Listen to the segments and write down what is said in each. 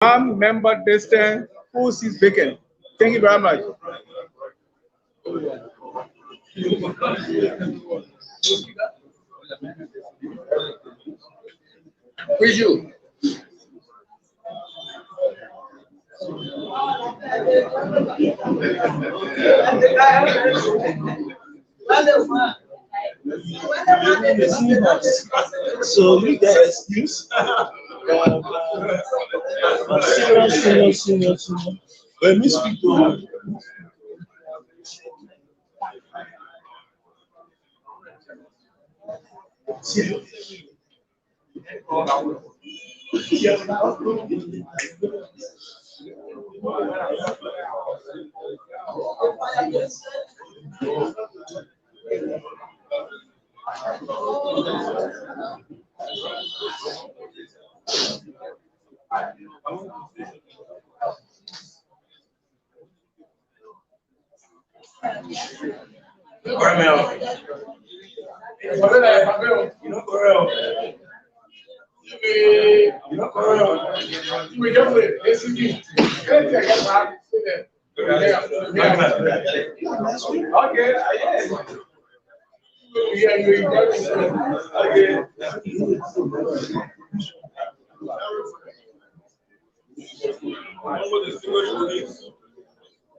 One member distant who sees vacant. Thank you very much. Visual. So you get excuse. Senior. When we speak to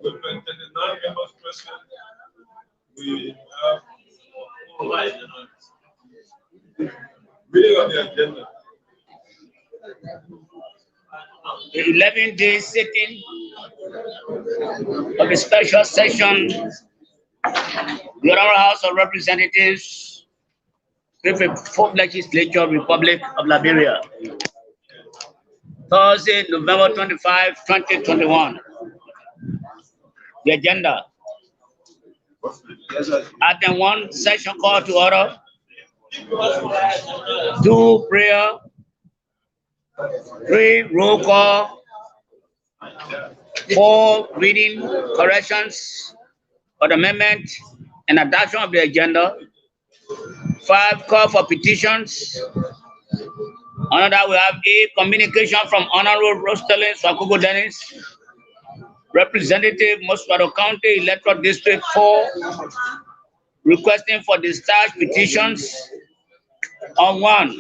with 29 members present, we have reading of the agenda. The 11-day sitting of the special session, the Honorable House of Representatives, Fourth Legislature, Republic of Liberia, Thursday, November 25, 2021. The agenda. Item 1, session call to order. 2, prayer. 3, roll call. 4, reading, corrections, or amendment, and adoption of the agenda. 5, call for petitions. Under that, we have A, communication from Honorable Rosalind Swakugo Dennis, Representative Mosquito County Electoral District 4, requesting for discharge petitions on 1,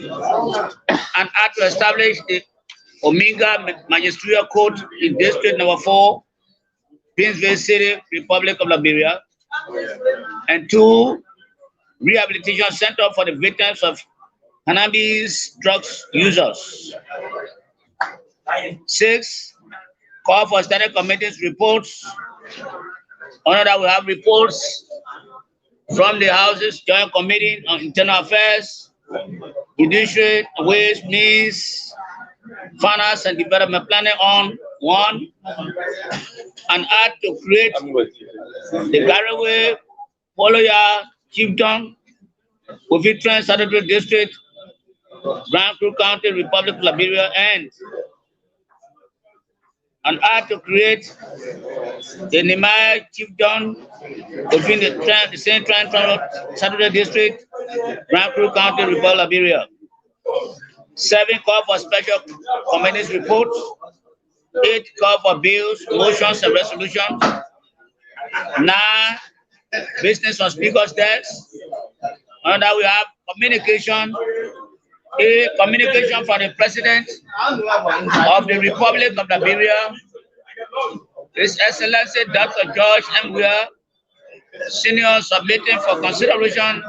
an act to establish the Omega Magisterial Court in District Number 4, Pinsville City, Republic of Liberia, and 2, rehabilitation center for the victims of cannabis drugs users. 6, call for standing committees reports. Under that, we have reports from the House's Joint Committee on Internal Affairs, Judiciary, Ways, Means, Finance and Development Planning on 1, an act to create the Garaway, Poloya, Chieftain, Wofitran, Saturday District, Grand Crew County, Republic of Liberia, and an act to create the Nimai Chieftain between the Central Saturday District, Grand Crew County, Republic of Liberia. 7, call for special committees reports. 8, call for bills, motions, and resolutions. 9, business on speaker's desk. Under that, we have communication. A, communication from the President of the Republic of Liberia, His Excellency Dr. George M. Weah, Senior, submitting for consideration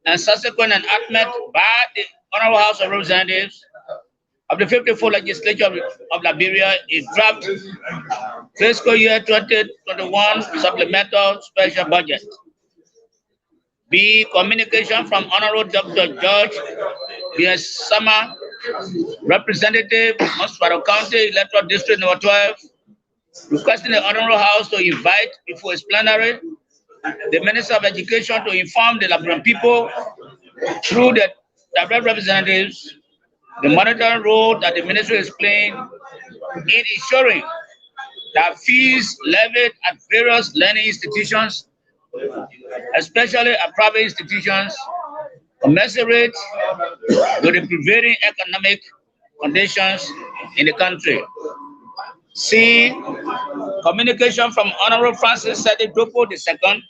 and subsequent enactment by the Honorable House of Representatives of the 54th Legislature of Liberia a draft fiscal year 2021 supplemental special budget. B, communication from Honorable Dr. George B.S. Sama, Representative, Mosquito County Electoral District Number 12, requesting the Honorable House to invite before its plenary the Minister of Education to inform the Liberian people through the direct representatives the monitoring role that the ministry is playing in ensuring that fees levied at various learning institutions, especially at private institutions, commensurate with the prevailing economic conditions in the country. C. Communication from Honorable Francis Sadi Dopo II,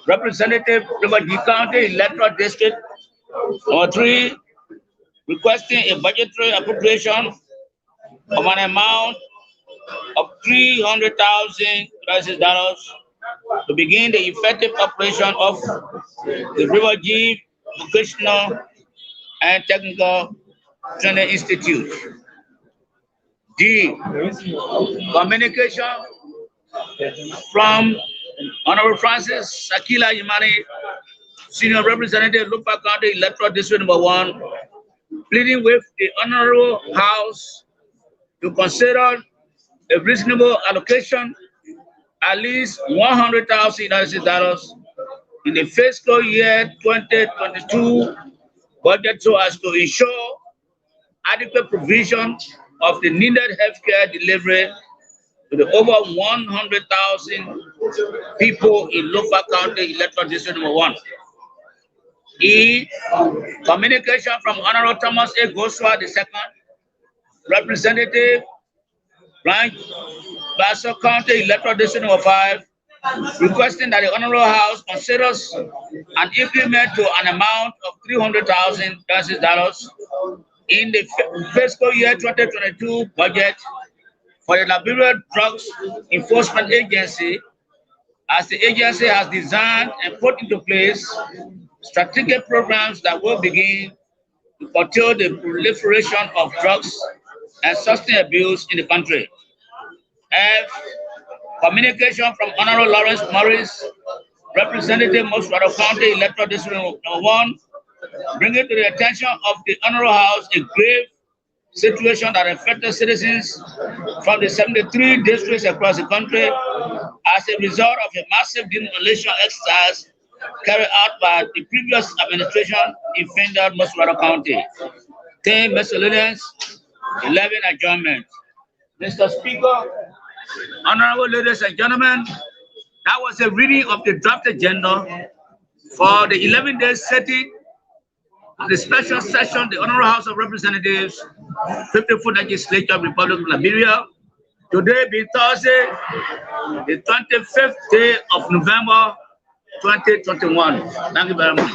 Representative Riverview County Electoral District. Number 3. Requesting a budgetary appropriation of an amount of $300,000 to begin the effective operation of the Riverview Vocational and Technical Training Institute. D. Communication from Honorable Francis Sakila Yimani, Senior Representative, Lupa County Electoral District Number 1, pleading with the Honorable House to consider a reasonable allocation, at least $100,000 in the fiscal year 2022 budget so as to ensure adequate provision of the needed healthcare delivery to the over 100,000 people in Lofa County Electoral District Number 1. E. Communication from Honorable Thomas A. Goswa II, Representative, Branch Basso County Electoral District Number 5, requesting that the Honorable House considers an increment to an amount of $300,000 in the fiscal year 2022 budget for the Liberia Drugs Enforcement Agency, as the agency has designed and put into place strategic programs that will begin to curtail the proliferation of drugs and substance abuse in the country. F. Communication from Honorable Lawrence Morris, Representative Mosquito County Electoral District Number 1, bringing to the attention of the Honorable House a grave situation that affected citizens from the 73 districts across the country as a result of a massive demolition exercise carried out by the previous administration in Fendal, Mosquito County. 10 miscellaneous, 11 adjournments. Mr. Speaker, honorable ladies and gentlemen, that was a reading of the draft agenda for the 11-day sitting of the special session, the Honorable House of Representatives, 54th Legislature, Republic of Liberia. Today being Thursday, the 25th day of November, 2021. Thank you very much.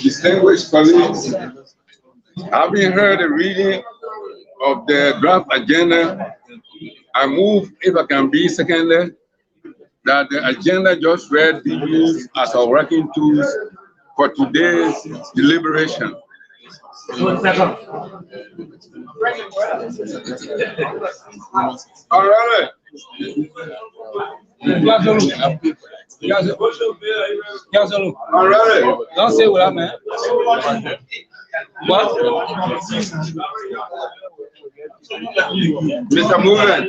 Distinguished colleagues, having heard the reading of the draft agenda, I move, if I can be seconded, that the agenda just read be used as our working tools for today's deliberation. All right. All right. Don't say what I meant. What? Mr. Movement,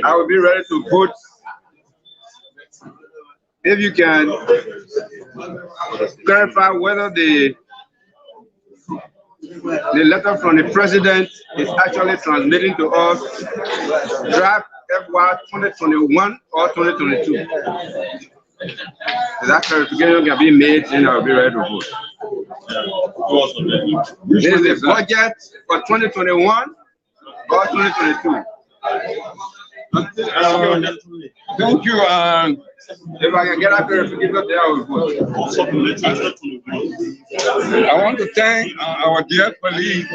I will be ready to vote. If you can clarify whether the letter from the president is actually transmitting to us draft FY 2021 or 2022. If that clarification can be made, then I will be ready to vote. This is the budget for 2021 or 2022. Thank you. If I can get a clarification, then I will vote. I want to thank our dear colleague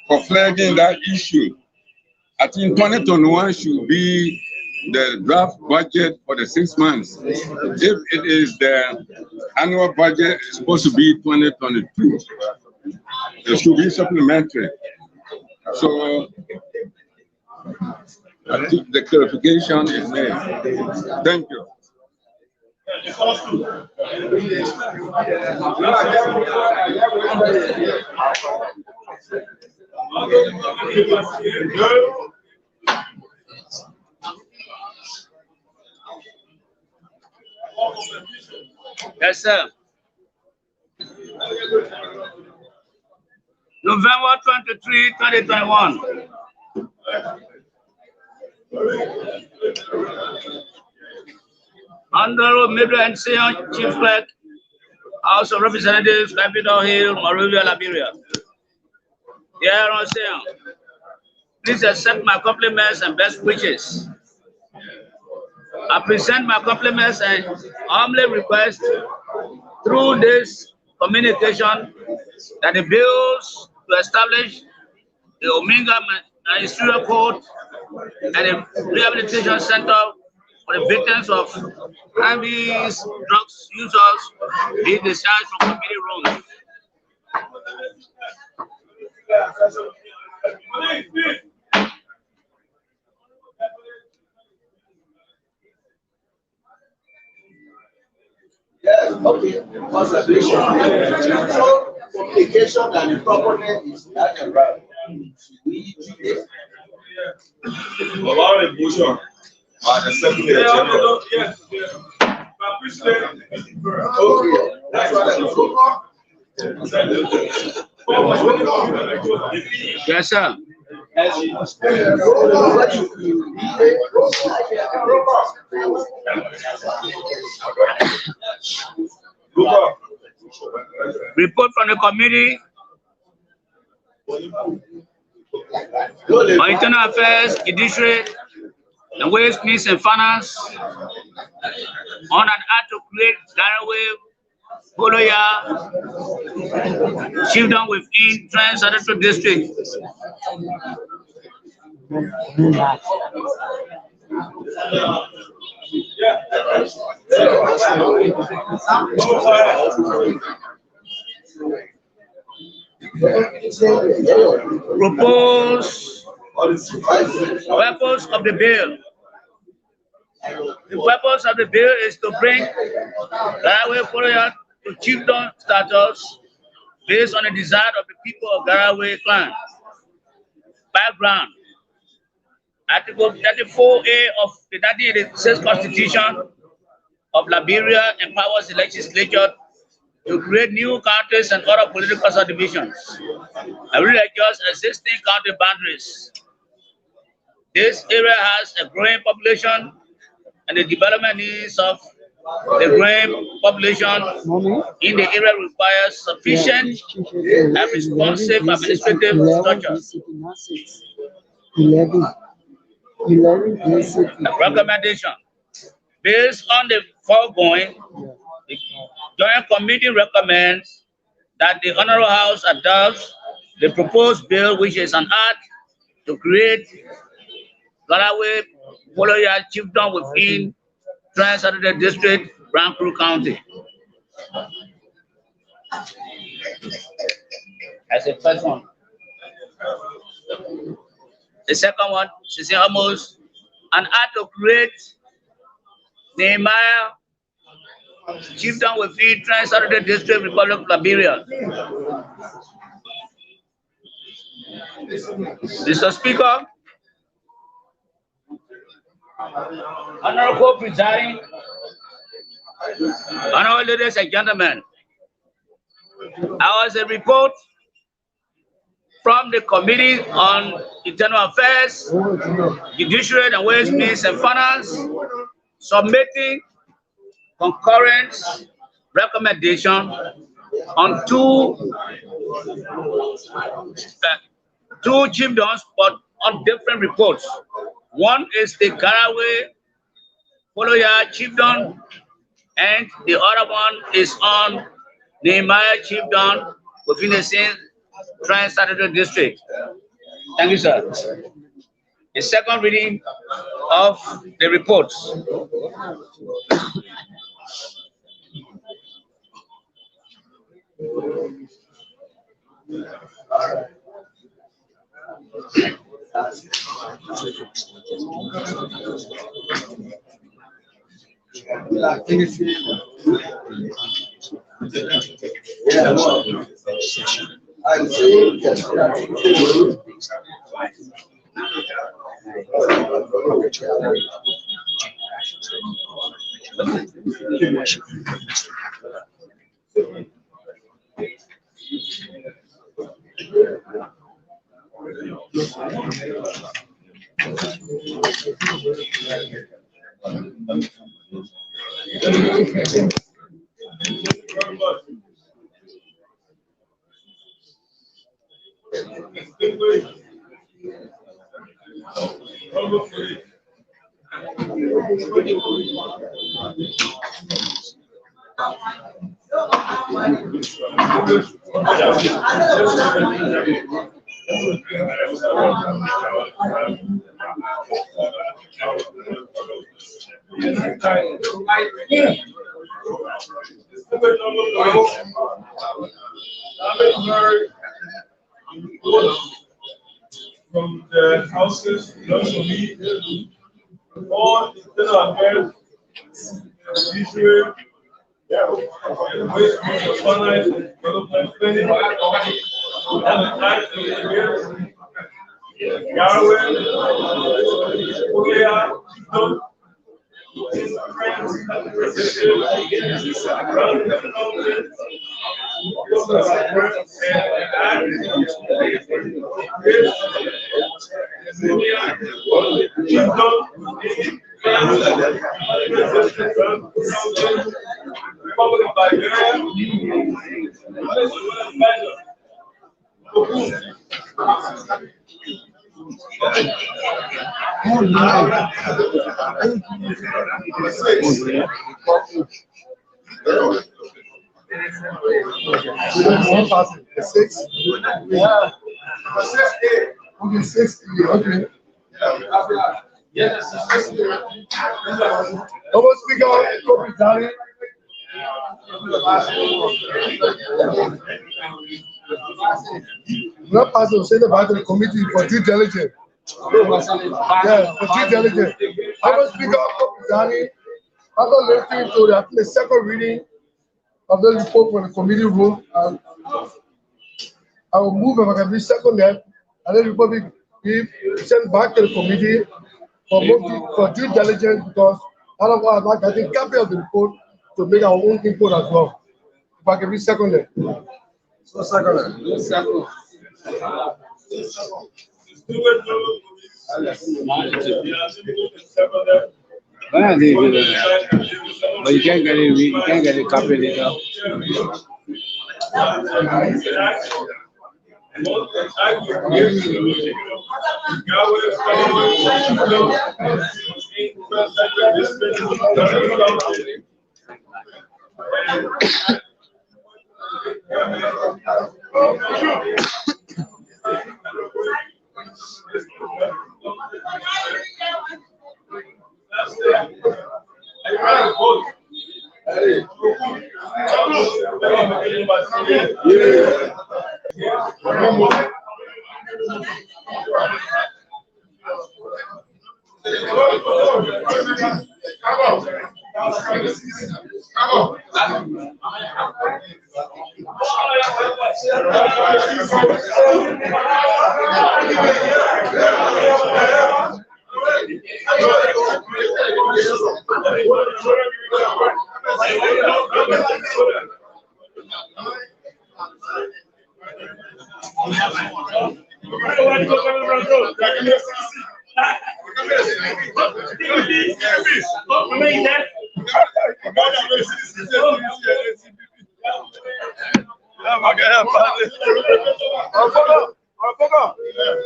for flagging that issue. I think 2021 should be the draft budget for the 6 months. If it is the annual budget, it's supposed to be 2022. It should be supplementary. So I think the clarification is made. Thank you. Yes, sir. November 23, 2021. Honorable Middle and Senior Chief Clerk, House of Representatives, Capitol Hill, Monrovia, Liberia. Dear Honorable Senior, please accept my compliments and best wishes. I present my compliments and humbly request through this communication that the bills to establish the Omega Ministerial Court and the Rehabilitation Center for the victims of cannabis drugs users be discharged from committee rooms. Yes, okay. Conservation. So, communication and the proponent is not right. We do this. About the motion, the secretary general. Yes. Okay, that's what Yes, sir. Report from the committee on Internal Affairs, Judiciary, and Ways, Means and Finance on an act to create Garaway, Poloya, Chiefdom within Trans-Adaptive District. Propose purpose of the bill. The purpose of the bill is to bring Garaway Poloya to chiefdom status based on the desire of the people of Garaway clan. Background: Article 34A of the 1986 Constitution of Liberia empowers the legislature to create new counties and other political subdivisions and readjust existing county boundaries. This area has a growing population, and the development needs of the growing population in the area requires sufficient and responsive administrative structures. Recommendation: based on the foregoing, the Joint Committee recommends that the Honorable House adopts the proposed bill, which is an act to create Garaway Poloya chiefdom within Trans-Adaptive District, Brankru County. As the first one. The second one, she said almost an act to create Nehemiah chiefdom within Trans-Adaptive District, Republic of Liberia. Mr. Speaker, Honorable Presiding, Honorable ladies and gentlemen, I was a report from the Committee on Internal Affairs, Judiciary, and Ways, Means and Finance, submitting concurrent recommendation on two chiefdoms, but on different reports. One is the Garaway Poloya chiefdom, and the other one is on Nehemiah chiefdom within the same Trans-Adaptive District. Thank you, sir. The second reading of the reports. From the houses, those who meet, all internal affairs, Israel, development planning, Republic of Six. Yeah. Okay, 6. Okay. Almost speak out. Copy, Danny. Not pass on send about the committee for due diligence. Yeah, for due diligence. Almost speak out. Copy, Danny. After listening to the second reading of the report for the committee room, I will move if I can be second there, and then report be sent back to the committee for due diligence because all of us are getting copy of the report to make our own input as well. If I can be second there. So second there. Second. But you can't get it. You can't get a copy later.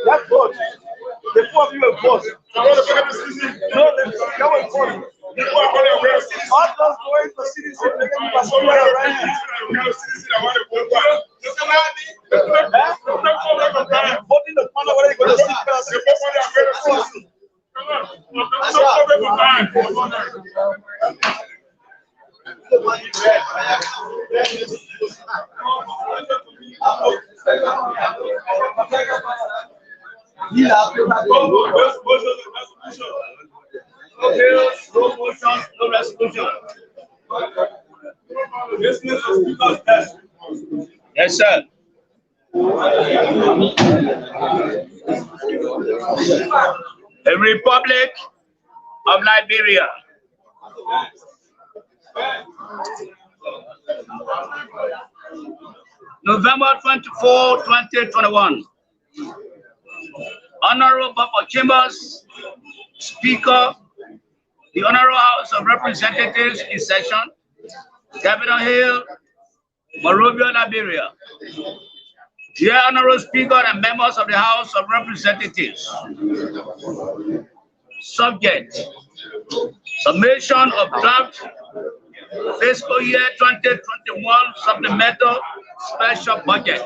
That vote, the 4 of you have voted. No, that was voting. All those going for citizen, they can pass over right now. Voting the one where they go to sit person. No motions, no resolution. Yes, sir. The Republic of Liberia. November 24, 2021. Honorable Papa Chambers, Speaker, the Honorable House of Representatives in session, Capitol Hill, Monrovia, Liberia. Dear Honorable Speaker and members of the House of Representatives, subject, submission of draft fiscal year 2021 supplemental special budget.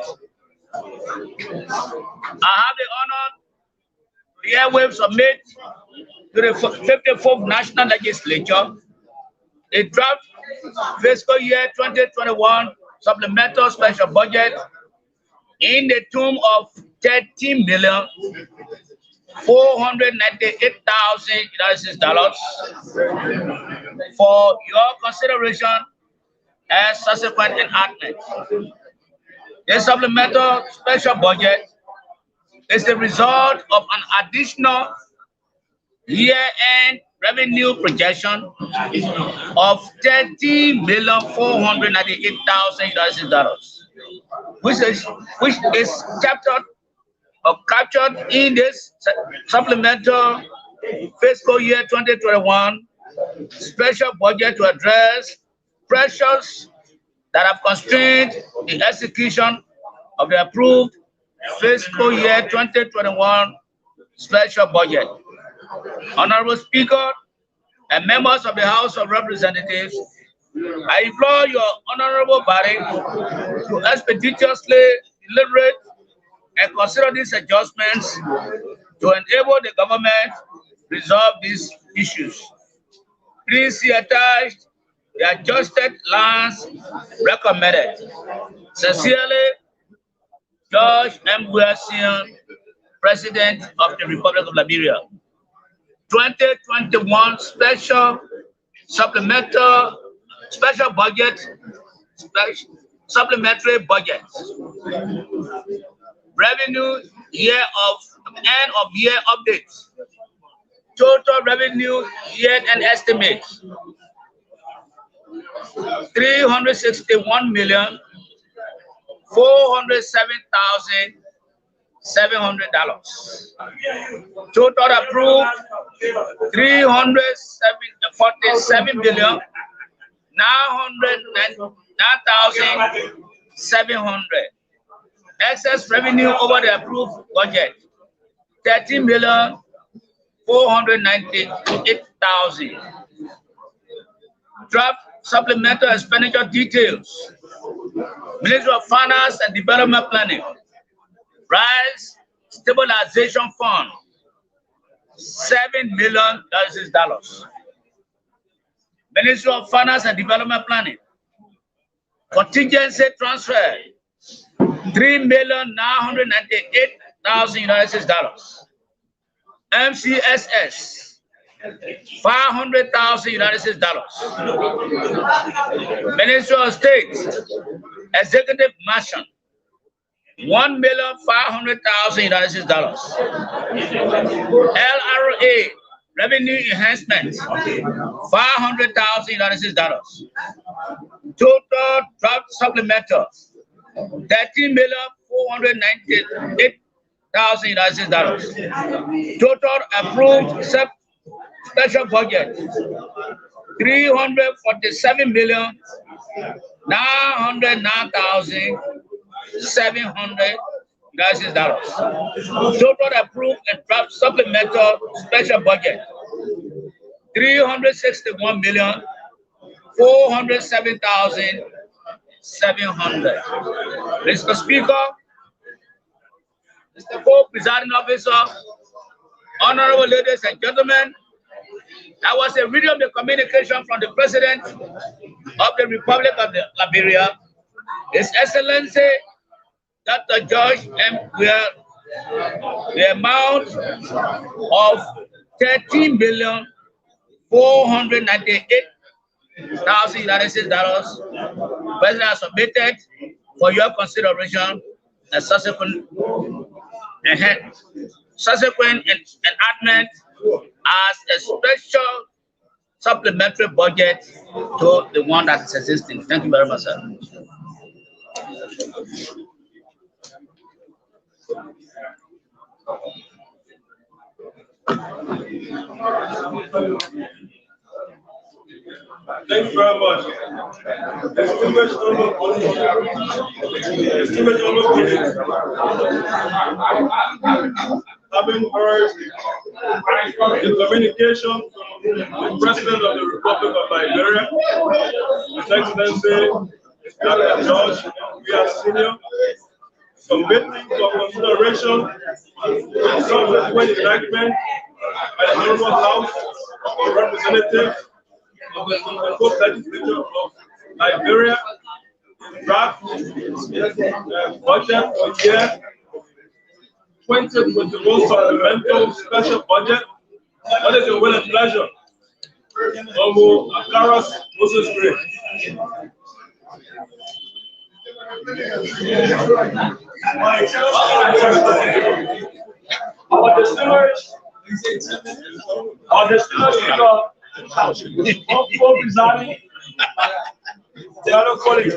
I have the honor to herewith submit to the 54th National Legislature a draft fiscal year 2021 supplemental special budget in the sum of $13,498,000 for your consideration and subsequent enactment. The supplemental special budget is the result of an additional year-end revenue projection of $13,498,000, which is captured in this supplemental fiscal year 2021 special budget to address pressures that have constrained the execution of the approved fiscal year 2021 special budget. Honorable Speaker and members of the House of Representatives, I implore your honorable body to expeditiously deliberate and consider these adjustments to enable the government to resolve these issues. Please see attached the adjusted lines recommended. Sincerely, George M. Wilson, President of the Republic of Liberia. 2021 special budget, supplementary budget. Revenue year of end of year updates. Total revenue year and estimate. $361,407,700. Total approved $347,909,700. Excess revenue over the approved budget, $30,498,000. Draft supplemental expenditure details. Ministry of Finance and Development Planning. Rice Stabilization Fund, $7 million. Ministry of Finance and Development Planning. Contingency transfer, $3,998,000. MCSS, $500,000. Ministry of State Executive Mansion, $1,500,000. LRA Revenue Enhancement, $500,000. Total draft supplemental, $13,498,000. Total approved special budget, $347,909,700. Total approved and draft supplemental special budget, $361,407,700. Mr. Speaker, Mr. Co-Presiding Officer, honorable ladies and gentlemen, that was a video of the communication from the President of the Republic of Liberia, His Excellency Dr. George M. Weah, the amount of $13,498,000 President has submitted for your consideration and subsequent enactment as a special supplementary budget to the one that is existing. Thank you very much, sir. Thank you very much. Distinguished having heard the communication from the President of the Republic of Liberia, His Excellency, Dr. George, we are senior, submitting for consideration the subsequent enactment by the Honorable House of Representatives of the Fourth Legislature of Liberia, draft budget for year 2021 supplemental special budget. What is your will and pleasure? Honorable Akaras Moses Gray. Our distinguished speaker, both presiding, fellow colleagues,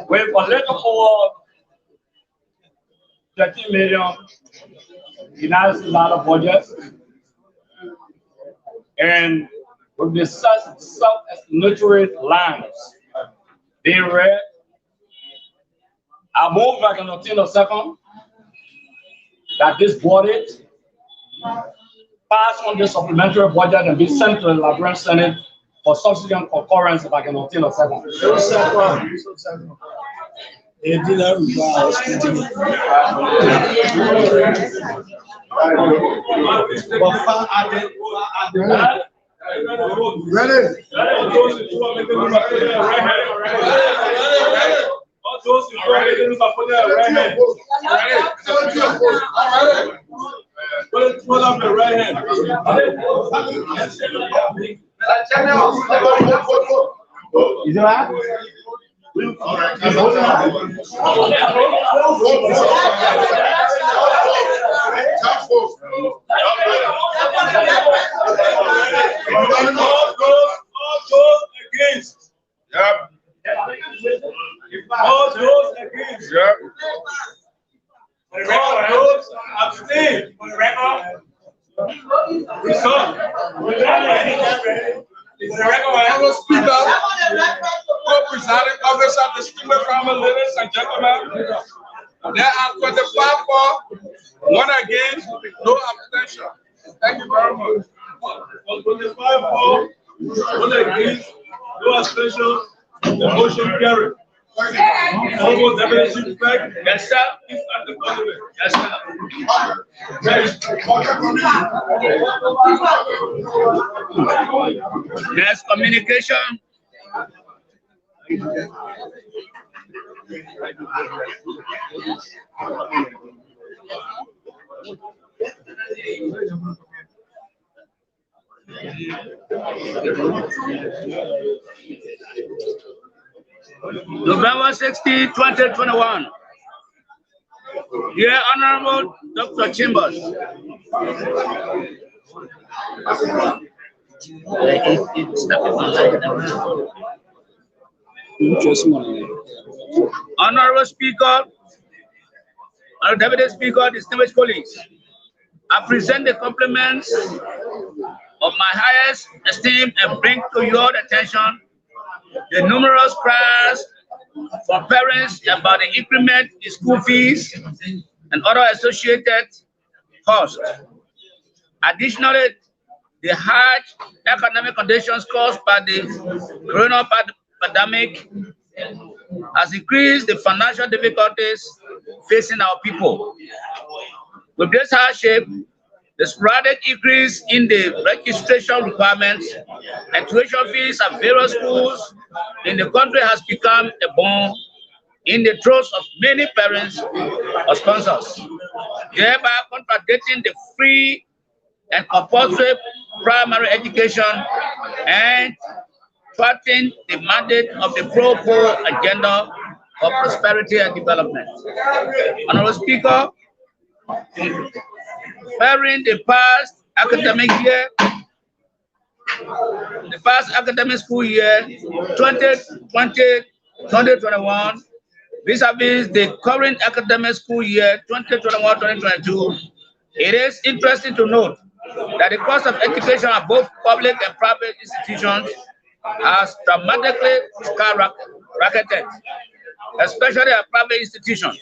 with a little over 30 million United States budget, and with the self-explanatory lines being read, I move I can obtain a second that this body pass on the supplementary budget and be sent to the Liberian Senate for subsequent concurrence if I can obtain a second. It did not require us to continue. But far added. Ready? All those who are ready to put their right hand. Put up the right hand. Is it right? All those against. Yep. All those against. Yep. All those abstain. Result. Honorable Speaker, co-presiding officer, distinguished family, ladies and gentlemen, there are 25 for, 1 against, no abstention. Thank you very much. 25 for, 1 against, no abstention. The motion carried. Honorable Deputy Chief Clerk. Yes, sir. Please act the Parliament. Yes, sir. Next communication. November 16, 2021. Dear Honorable Dr. Chambers, Honorable Speaker, Honorable Deputy Speaker, distinguished colleagues, I present the compliments of my highest esteem and bring to your attention the numerous cries from parents about the increment in school fees and other associated costs. Additionally, the hard economic conditions caused by the corona pandemic has increased the financial difficulties facing our people. With this hardship, the sporadic increase in the registration requirements and tuition fees at various schools in the country has become a bone in the throats of many parents or sponsors, thereby contradicting the free and compulsory primary education and thwarting the mandate of the pro-poor agenda of prosperity and development. Honorable Speaker, comparing the past academic year the past academic school year 2020-2021 vis-a-vis the current academic school year 2021-2022, it is interesting to note that the cost of education at both public and private institutions has dramatically skyrocketed, especially at private institutions.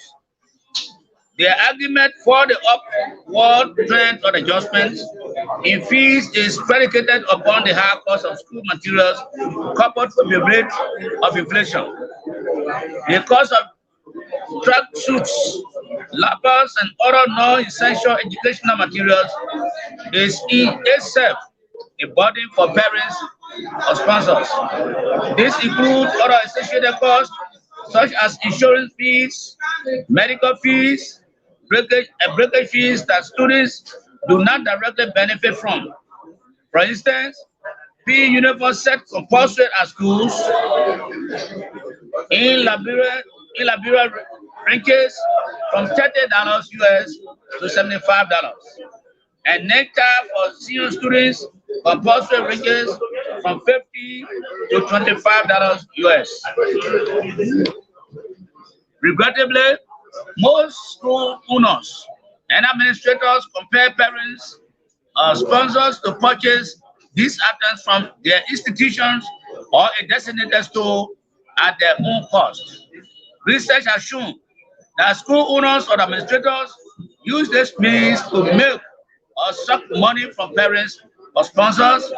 The argument for the upward trend of adjustments in fees is predicated upon the high cost of school materials coupled with the rate of inflation. The cost of tracksuits, lapels, and other non-essential educational materials is in itself a burden for parents or sponsors. This includes other associated costs such as insurance fees, medical fees, breakage fees that students do not directly benefit from. For instance, fee uniform set compulsory at schools in Liberia ranges from $30 US to $75, and nectar for senior students compulsory ranges from $50 to $25 US. Regrettably, most school owners and administrators compare parents or sponsors to purchase these items from their institutions or a designated store at their own cost. Research has shown that school owners or administrators use this means to milk or suck money from parents or sponsors.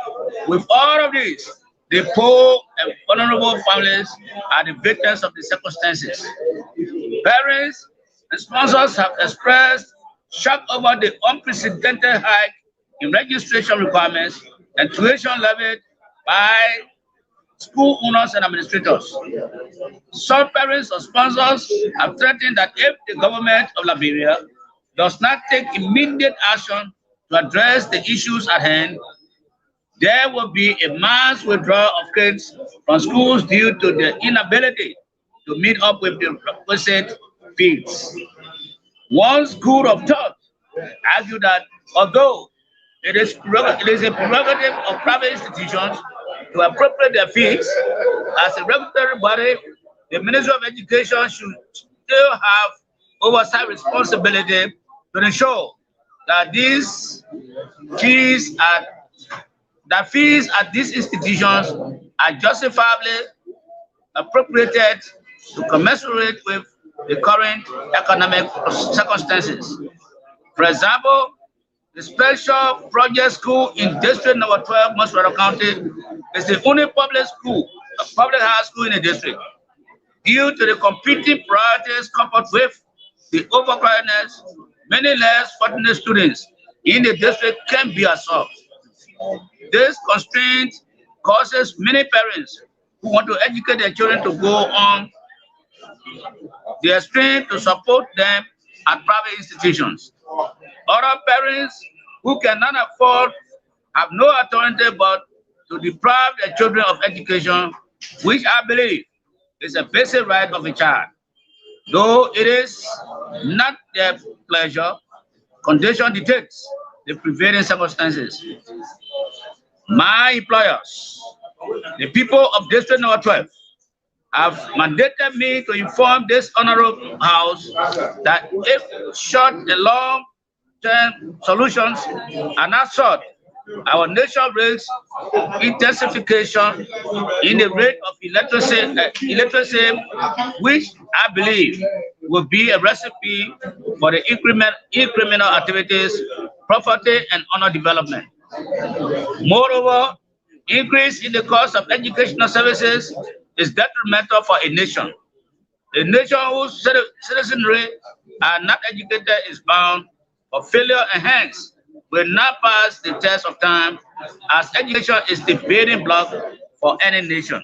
With all of this, the poor and vulnerable families are the victims of the circumstances. Parents and sponsors have expressed shock over the unprecedented hike in registration requirements and tuition levied by school owners and administrators. Some parents or sponsors have threatened that if the government of Liberia does not take immediate action to address the issues at hand, there will be a mass withdrawal of kids from schools due to their inability to meet up with the requisite fees. One school of thought argued that although it is a prerogative of private institutions to appropriate their fees, as a regulatory body, the Ministry of Education should still have oversight responsibility to ensure that fees at these institutions are justifiably appropriated to commensurate with the current economic circumstances. For example, the Special Project School in District Number 12, Mosquito County, is the only public high school in the district. Due to the competing priorities coupled with the overcrowdedness, many less fortunate students in the district can be absorbed. This constraint causes many parents who want to educate their children to go on the extreme to support them at private institutions. Other parents who cannot afford have no alternative but to deprive their children of education, which I believe is a basic right of a child. Though it is not their pleasure, condition dictates the prevailing circumstances. My employers, the people of District Number 12, have mandated me to inform this honorable house that if short and long-term solutions are not sought, our nation risks intensification in the rate of illiteracy, which I believe will be a recipe for the criminal activities, property, and honor development. Moreover, increase in the cost of educational services is detrimental for a nation. A nation whose citizenry are not educated is bound for failure and hence will not pass the test of time, as education is the building block for any nation.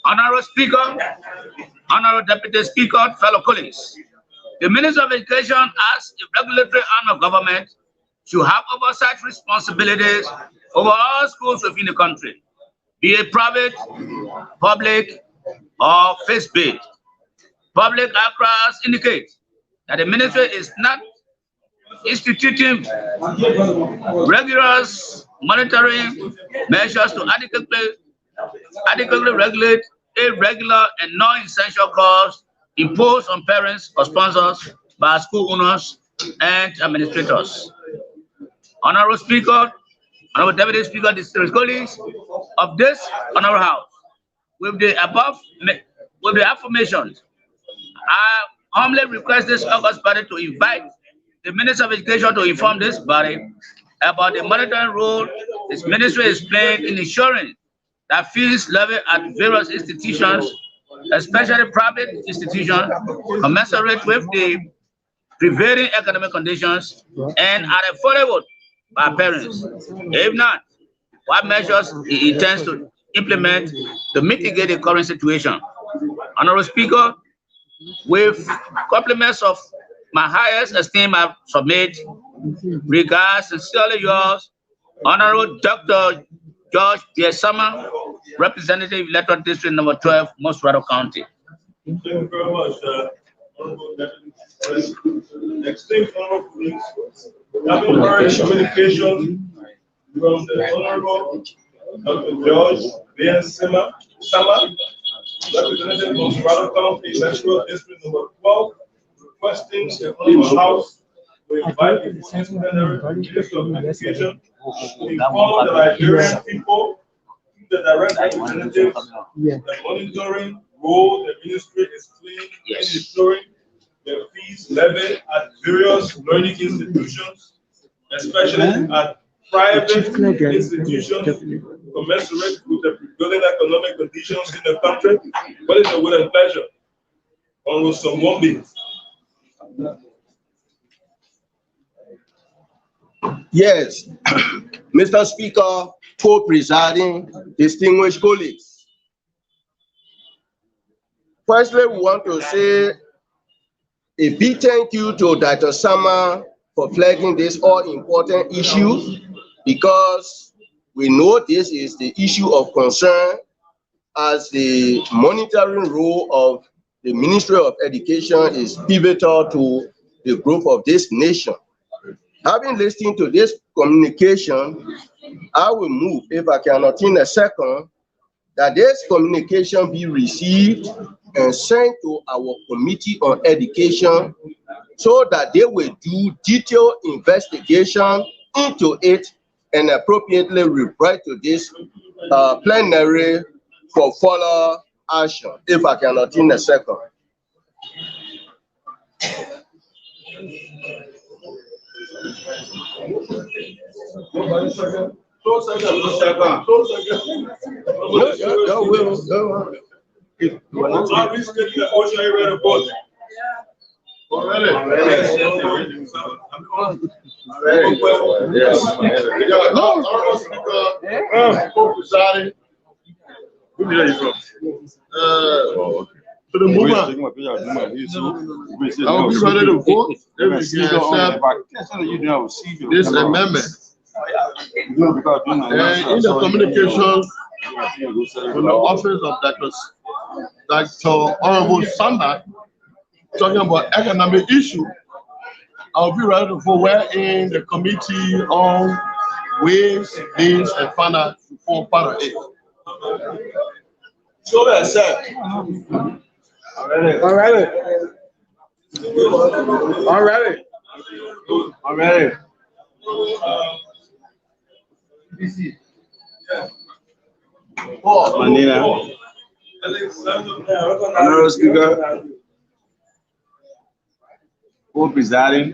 Honorable Speaker, Honorable Deputy Speaker, fellow colleagues, the Minister of Education as a regulatory arm of government should have oversight responsibilities over all schools within the country, be it private, public, or faith-based. Public across indicate that the ministry is not instituting rigorous monitoring measures to adequately regulate irregular and non-essential costs imposed on parents or sponsors by school owners and administrators. Honorable Speaker, Honorable Deputy Speaker, distinguished colleagues of this Honorable House, with the affirmations, I humbly request this August body to invite the Minister of Education to inform this body about the monitoring role this ministry is playing in ensuring that fees levied at various institutions, especially private institutions, commensurate with the prevailing economic conditions and are affordable by parents. If not, what measures it intends to implement to mitigate the current situation. Honorable Speaker, with compliments of my highest esteem, I submit regards sincerely yours, Honorable Dr. George Biesama, Representative Electoral District Number 12, Mosrado County. Thank you very much, Honorable Deputy President. Esteemed Honorable Police, having heard communication from the Honorable Dr. George Biesama, Representative of Mosrado County, Electoral District Number 12, requesting the Honorable House to invite the Minister of Education to inform the Nigerian people, the direct representatives, the monitoring role the ministry is playing in ensuring the fees levied at various learning institutions, especially at private institutions, commensurate with the prevailing economic conditions in the country. What is the will and pleasure? Honorable Somwombi. Yes, Mr. Speaker, co-presiding, distinguished colleagues. Firstly, we want to say a big thank you to Dr. Sama for flagging this all-important issue, because we know this is the issue of concern, as the monitoring role of the Ministry of Education is pivotal to the growth of this nation. Having listened to this communication, I will move, if I can obtain a second, that this communication be received and sent to our Committee on Education so that they will do detailed investigation into it and appropriately report to this plenary for further action, if I can obtain a second. To the movement. I'll be ready to vote if we can accept this amendment. And in the communication from the office of Dr. Honorable Samba, talking about economic issue, I'll be ready to vote wherein the Committee on Ways, Means, and Finance to form part of it. So that's it. All right. All right. All right. Honorable Speaker, co-presiding,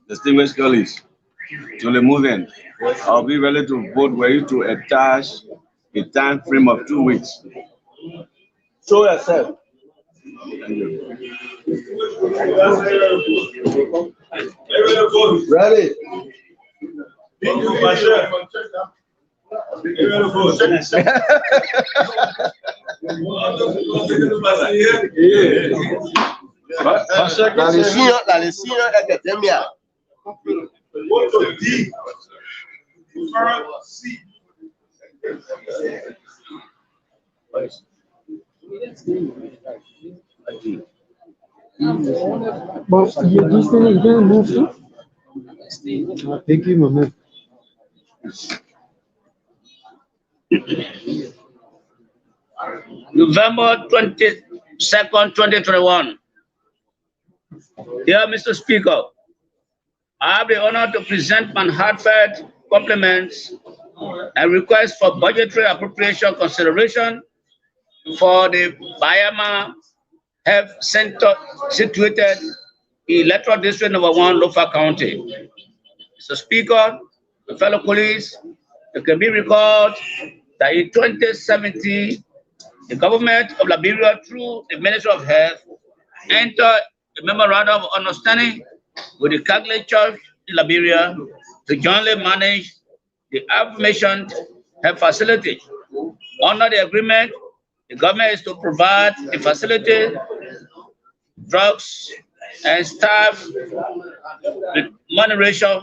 distinguished colleagues, to the movement, I'll be ready to vote were you to attach a time frame of 2 weeks. Show yourself. Ready. La lección academia. But this thing is going to move too? Thank you, Mama. November 22nd, 2021. Dear Mr. Speaker, I have the honor to present my heartfelt compliments and request for budgetary appropriation consideration for the Bayama Health Center situated in Electoral District Number 1, Lofa County. Mr. Speaker, fellow colleagues, it can be recalled that in 2017, the government of Liberia, through the Ministry of Health, entered a memorandum of understanding with the Catholic Church in Liberia to jointly manage the aforementioned health facility. Under the agreement, the government is to provide the facility, drugs, and staff remuneration,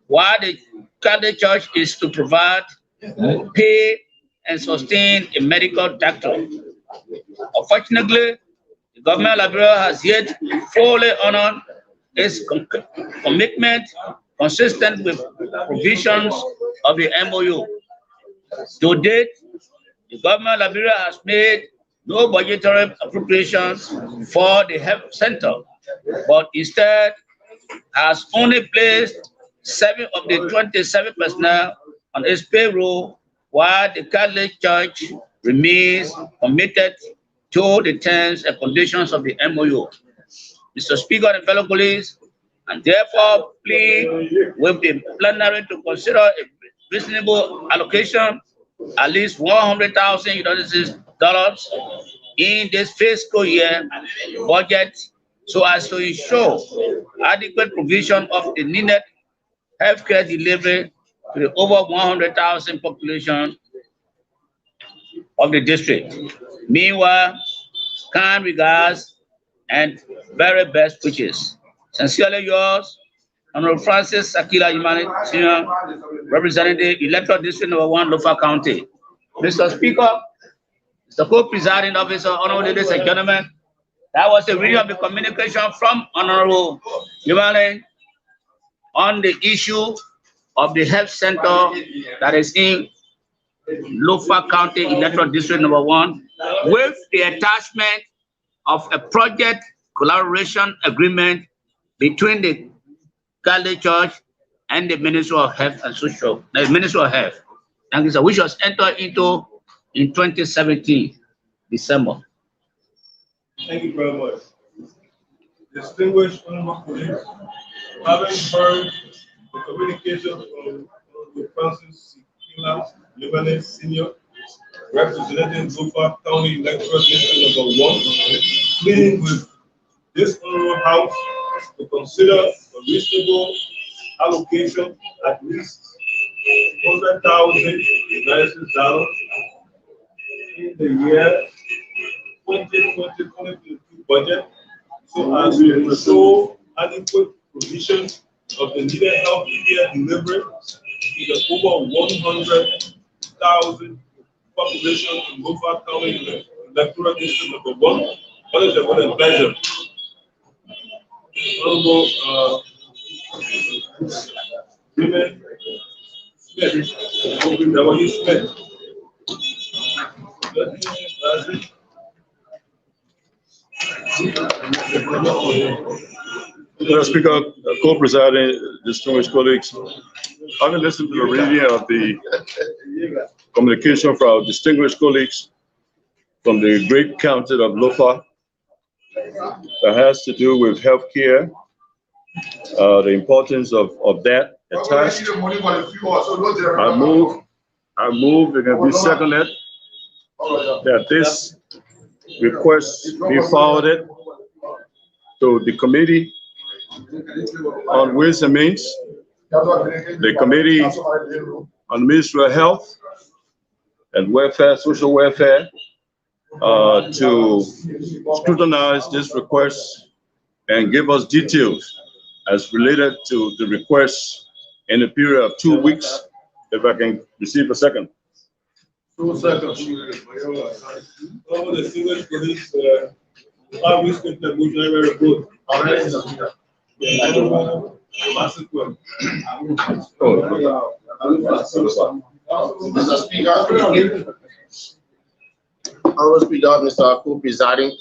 while the Catholic Church is to provide, pay, and sustain a medical doctor. Unfortunately, the government of Liberia has yet fully honored its commitment consistent with provisions of the MOU. To date, the government of Liberia has made no budgetary appropriations for the health center, but instead has only placed 7 of the 27 personnel on its payroll, while the Catholic Church remains committed to the terms and conditions of the MOU. Mr. Speaker and fellow colleagues, and therefore plead with the plenary to consider a reasonable allocation, at least $100,000 in this fiscal year budget, so as to ensure adequate provision of the needed healthcare delivery to the over 100,000 population of the district. Meanwhile, kind regards and very best wishes. Sincerely yours, Honorable Francis Akila Imani, Senior, representing the Electoral District Number 1, Lofa County. Mr. Speaker, Mr. Co-Presiding Officer, honorable ladies and gentlemen, that was a reading of the communication from Honorable Imani on the issue of the health center that is in Lofa County Electoral District Number 1, with the attachment of a project collaboration agreement between the Catholic Church and the Ministry of Health and Social, the Ministry of Health, and which was entered into in 2017, December. Thank you very much. Distinguished honorable colleagues, having heard the communication from Francis Sikila Libanese Senior, representing Lofa County Electoral District Number 1, pleading with this honorable house to consider a reasonable allocation, at least $100,000 in the year 2020-2022 budget, so as to ensure adequate provision of the needed health care delivery to the over 100,000 population in Lofa County Electoral District Number 1. What is the pleasure? Honorable Smith. Mr. Speaker, co-presiding, distinguished colleagues, having listened to the reading of the communication from our distinguished colleagues from the great county of Lofa that has to do with healthcare, the importance of that attached. I move, it can be seconded, that this request be forwarded to the Committee on Ways and Means, the Committee on Ministry of Health and Welfare, Social Welfare, to scrutinize this request and give us details as related to the request in a period of 2 weeks, if I can receive a second. 2 seconds. All the distinguished colleagues, I wish to the motion very good. Mr. Speaker, Honorable Speaker, Mr. Co-presiding,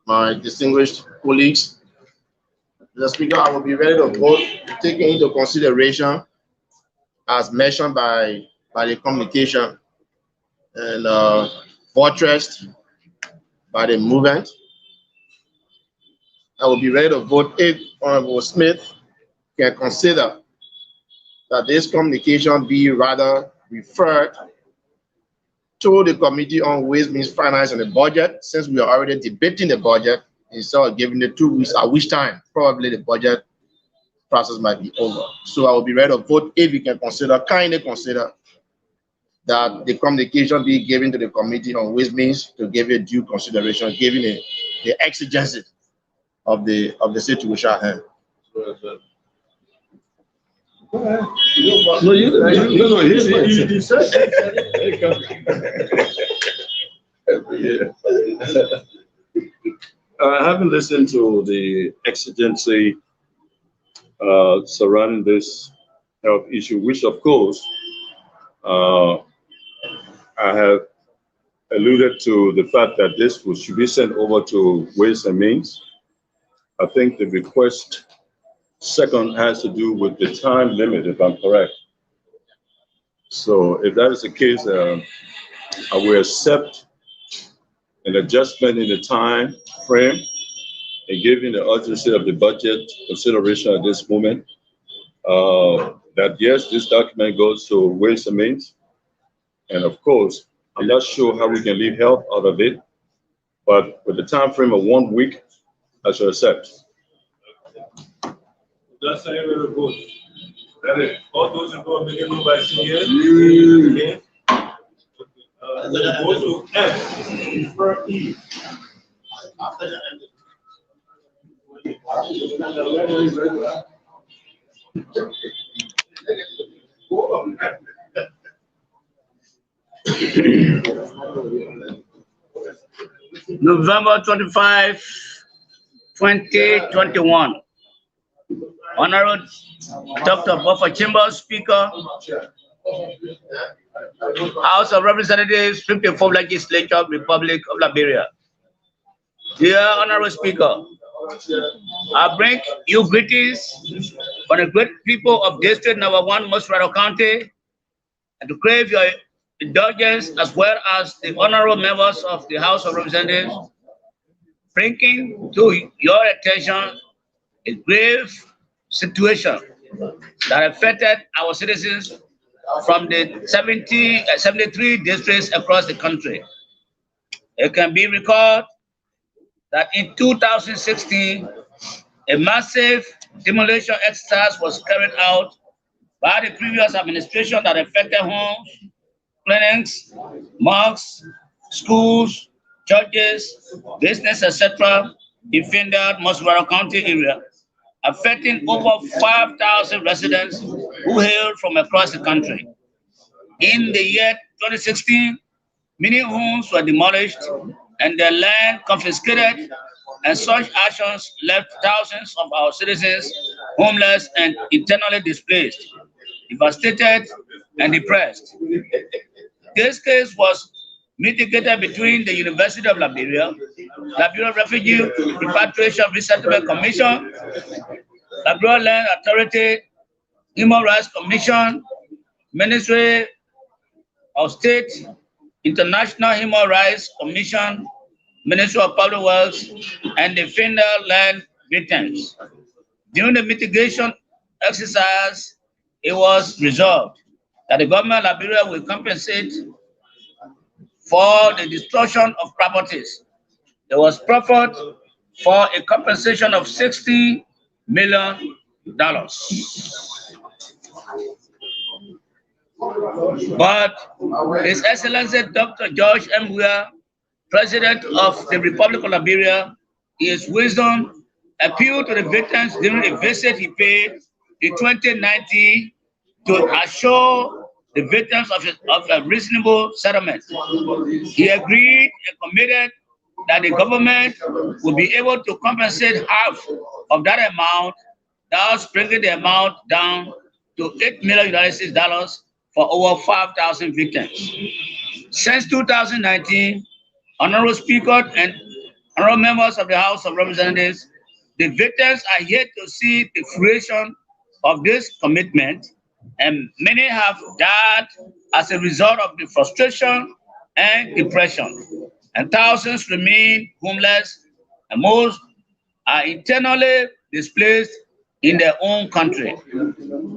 my distinguished colleagues. Mr. Speaker, I will be ready to vote, taking into consideration, as mentioned by the communication and buttressed by the movement. I will be ready to vote if Honorable Smith can consider that this communication be rather referred to the Committee on Ways, Means, Finance and the Budget, since we are already debating the budget, instead of giving it 2 weeks, at which time probably the budget process might be over. So I will be ready to vote if you can consider, kindly consider, that the communication be given to the Committee on Ways, Means to give it due consideration, given the exigency of the situation at hand. No, he said. Having listened to the exigency surrounding this health issue, which of course I have alluded to the fact that this should be sent over to Ways and Means. I think the request second has to do with the time limit, if I'm correct. So if that is the case, I will accept an adjustment in the time frame and given the urgency of the budget consideration at this moment, that yes, this document goes to Ways and Means. And of course, I'm not sure how we can leave health out of it, but with the time frame of 1 week, I shall accept. That's very good. That is, all those who go make it move by here. Go to F. Refer E. November 25, 2021. Honorable Dr. Buffer Chambers, Speaker, House of Representatives, 54th Legislature, Republic of Liberia. Dear Honorable Speaker, I bring you greetings from the great people of District Number 1, Mosquito County, and to crave your indulgence as well as the honorable members of the House of Representatives, bringing to your attention a grave situation that affected our citizens from the 73 districts across the country. It can be recalled that in 2016, a massive demolition exercise was carried out by the previous administration that affected homes, clinics, mosques, schools, churches, business, etc. in Findad, Mosquito County area, affecting over 5,000 residents who hailed from across the country. In the year 2016, many homes were demolished and their land confiscated, and such actions left thousands of our citizens homeless and internally displaced, devastated and depressed. This case was mitigated between the University of Liberia, Liberia Refugee Repatriation Resettlement Commission, Liberia Land Authority, Human Rights Commission, Ministry of State, International Human Rights Commission, Ministry of Public Works, and the Findad Land Victims. During the mitigation exercise, it was resolved that the government of Liberia will compensate for the destruction of properties. There was proffered for a compensation of $60 million. But His Excellency Dr. George M. Weah, President of the Republic of Liberia, in his wisdom, appealed to the victims during a visit he paid in 2019 to assure the victims of a reasonable settlement. He agreed and committed that the government will be able to compensate half of that amount, thus bringing the amount down to $8 million for over 5,000 victims. Since 2019, Honorable Speaker and honorable members of the House of Representatives, the victims are yet to see the fruition of this commitment, and many have died as a result of the frustration and depression, and thousands remain homeless, and most are internally displaced in their own country.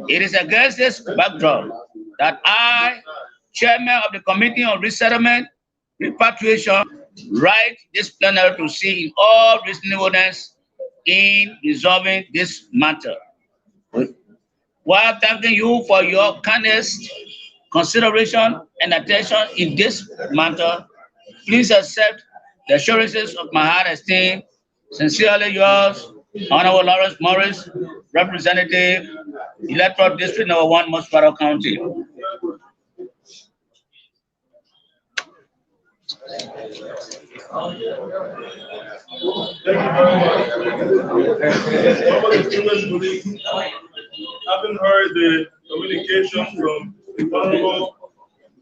It is against this backdrop that I, Chairman of the Committee on Resettlement, Repatriation, write this plenary to see in all reasonableness in resolving this matter. While thanking you for your kindest consideration and attention in this matter, please accept the assurances of my heart esteem. Sincerely yours, Honorable Lawrence Morris, Representative, Electoral District No. 1, Mosquito County. Thank you very much. Having heard the communication from the Honorable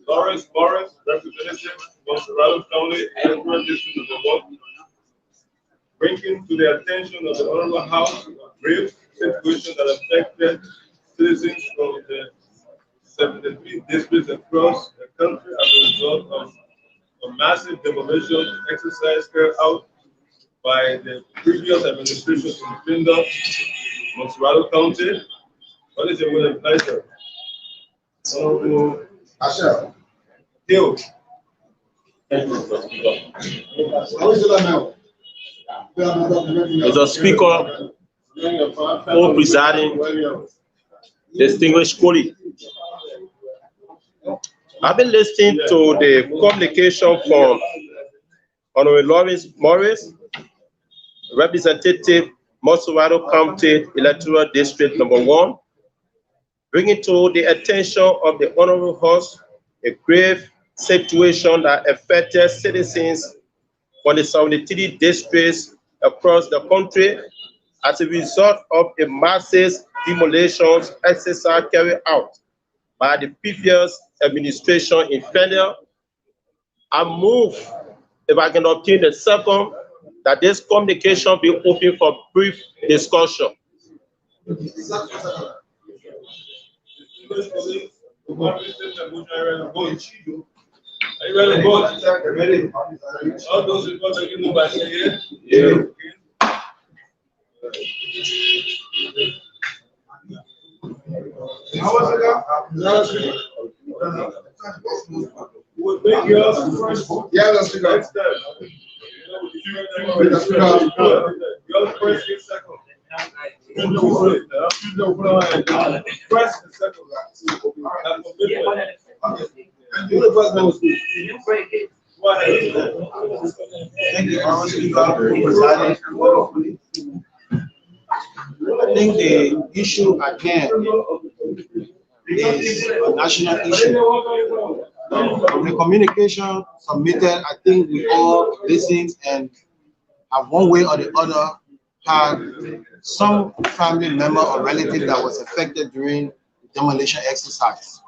Lawrence Morris, Representative of Colorado County, Electoral District No. 1, bringing to the attention of the Honorable House a grave situation that affected citizens from the 73 districts across the country as a result of a massive demolition exercise carried out by the previous administration in Pindar, Montserrado County. What is your will and pleasure? Honorable Hill. Mr. Speaker, co-presiding, distinguished colleagues, I've been listening to the communication from Honorable Lawrence Morris, Representative, Montserrado County Electoral District No. 1, bringing to the attention of the Honorable House a grave situation that affected citizens from the 73 districts across the country as a result of a massive demolition exercise carried out by the previous administration in Pindar. I move, if I can obtain the second, that this communication be open for brief discussion. Are you ready to vote? Ready. All those in favor, you move by saying yeah. How was it? We'll make yours first. Yeah, let's do that. Yours first, your second. First and second. Thank you, Honorable Speaker. I think the issue at hand is a national issue. From the communication submitted, I think we all listened and have one way or the other had some family member or relative that was affected during the demolition exercise.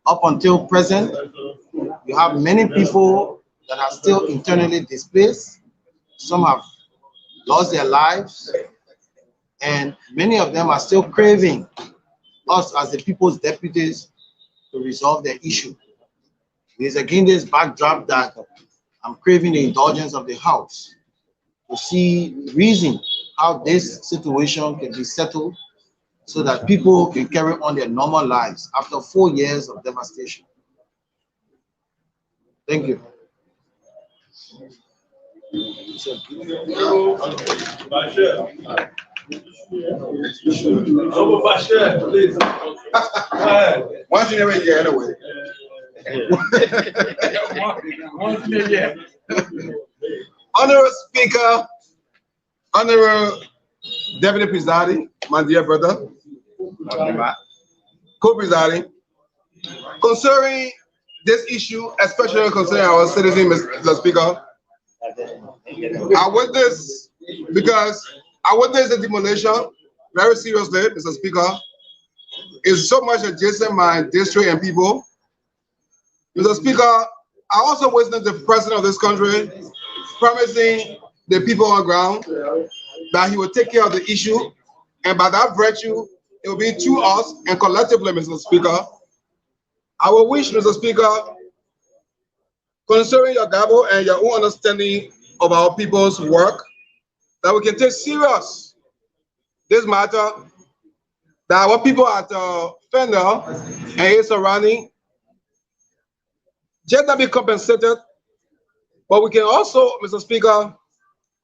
Up until present, you have many people that are still internally displaced. Some have lost their lives, and many of them are still craving us as the people's deputies to resolve their issue. It is against this backdrop that I'm craving the indulgence of the House to see reason how this situation can be settled so that people can carry on their normal lives after 4 years of devastation. Thank you. Please. One thing every year anyway. Honorable Speaker, Honorable Deputy Presiding, my dear brother, co-presiding, concerning this issue, especially concerning our citizen, Mr. Speaker, I witnessed, because I witnessed the demolition very seriously, Mr. Speaker. It's so much adjacent my district and people. Mr. Speaker, I also witnessed the president of this country promising the people on the ground that he would take care of the issue, and by that virtue, it will be through us and collectively, Mr. Speaker. I will wish, Mr. Speaker, considering your gavel and your own understanding of our people's work, that we can take serious this matter, that our people at Fender and its surrounding just not be compensated, but we can also, Mr. Speaker,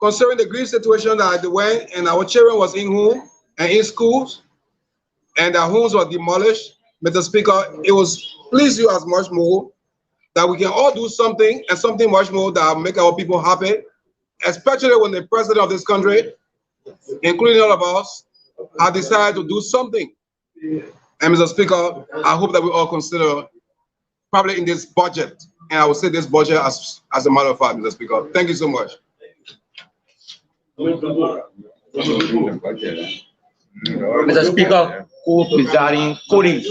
considering the grief situation that they went and our children was in home and in schools, and their homes were demolished, Mr. Speaker, it was please you as much more that we can all do something and something much more that will make our people happy, especially when the president of this country, including all of us, have decided to do something. And Mr. Speaker, I hope that we all consider probably in this budget, and I will say this budget as a matter of fact, Mr. Speaker. Thank you so much. Mr. Speaker, co-presiding colleagues,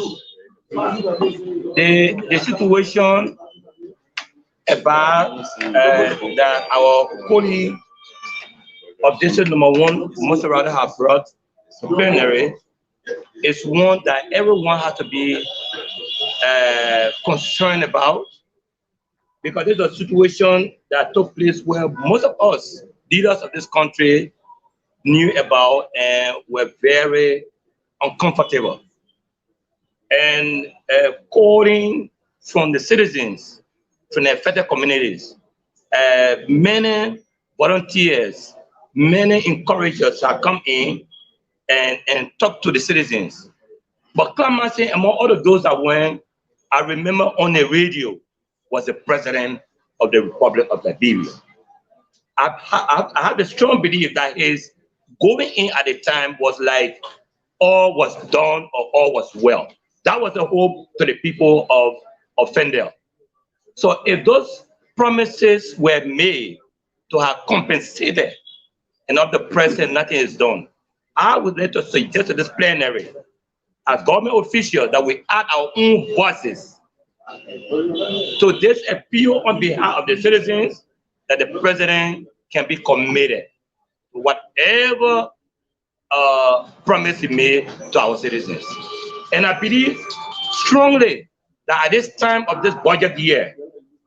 the situation about that our colleague of district number 1, Monster Rado, have brought to plenary is one that everyone has to be concerned about, because there's a situation that took place where most of us, leaders of this country, knew about and were very uncomfortable. And calling from the citizens, from the affected communities, many volunteers, many encouragers have come in and talked to the citizens. But clemency among all of those that went, I remember on the radio, was the president of the Republic of Liberia. I have a strong belief that his going in at the time was like all was done or all was well. That was the hope to the people of Fendel. So if those promises were made to have compensated and of the present nothing is done, I would like to suggest to this plenary as government officials that we add our own voices to this appeal on behalf of the citizens, that the president can be committed to whatever promise he made to our citizens. And I believe strongly that at this time of this budget year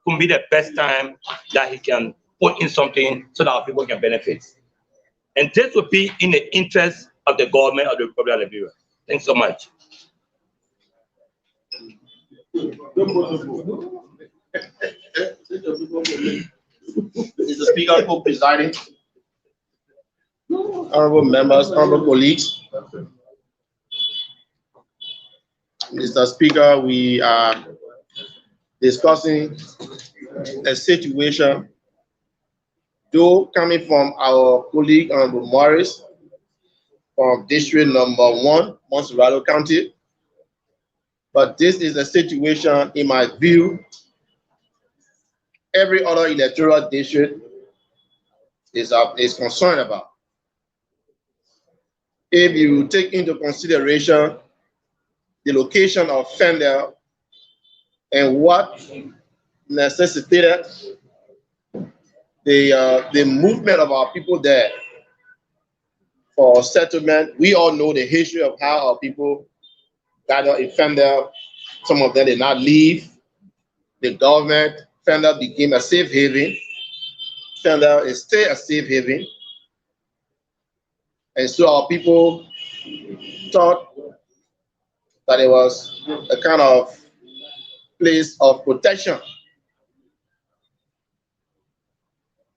could be the best time that he can put in something so that our people can benefit. And this would be in the interest of the government of the Republic of Liberia. Thanks so much. Mr. Speaker, co-presiding, honorable members, honorable colleagues. Mr. Speaker, we are discussing a situation, though coming from our colleague, Honorable Morris, from district number 1, Monster Rado County. But this is a situation, in my view, every other electoral district is concerned about. If you take into consideration the location of Fendel and what necessitated the movement of our people there for settlement, we all know the history of how our people gathered in Fendel. Some of them did not leave. The government, Fendel became a safe haven. Fendel is still a safe haven. And so our people thought that it was a kind of place of protection.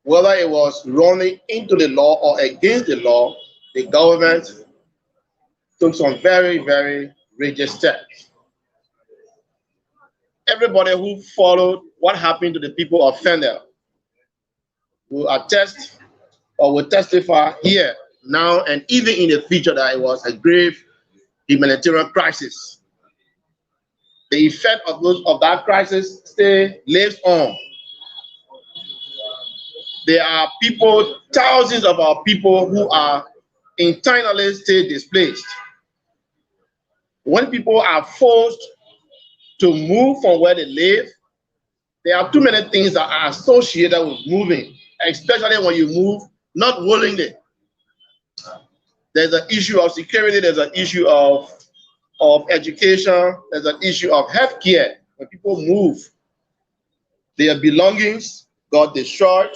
Whether it was running into the law or against the law, the government took some very, very rigid steps. Everybody who followed what happened to the people of Fendel will attest or will testify here, now, and even in the future, that it was a grave humanitarian crisis. The effect of that crisis still lives on. there are people, thousands of our people who are internally still displaced. When people are forced to move from where they live, there are too many things that are associated with moving, especially when you move not willingly. There's an issue of security, there's an issue of education, there's an issue of healthcare. When people move, their belongings got destroyed.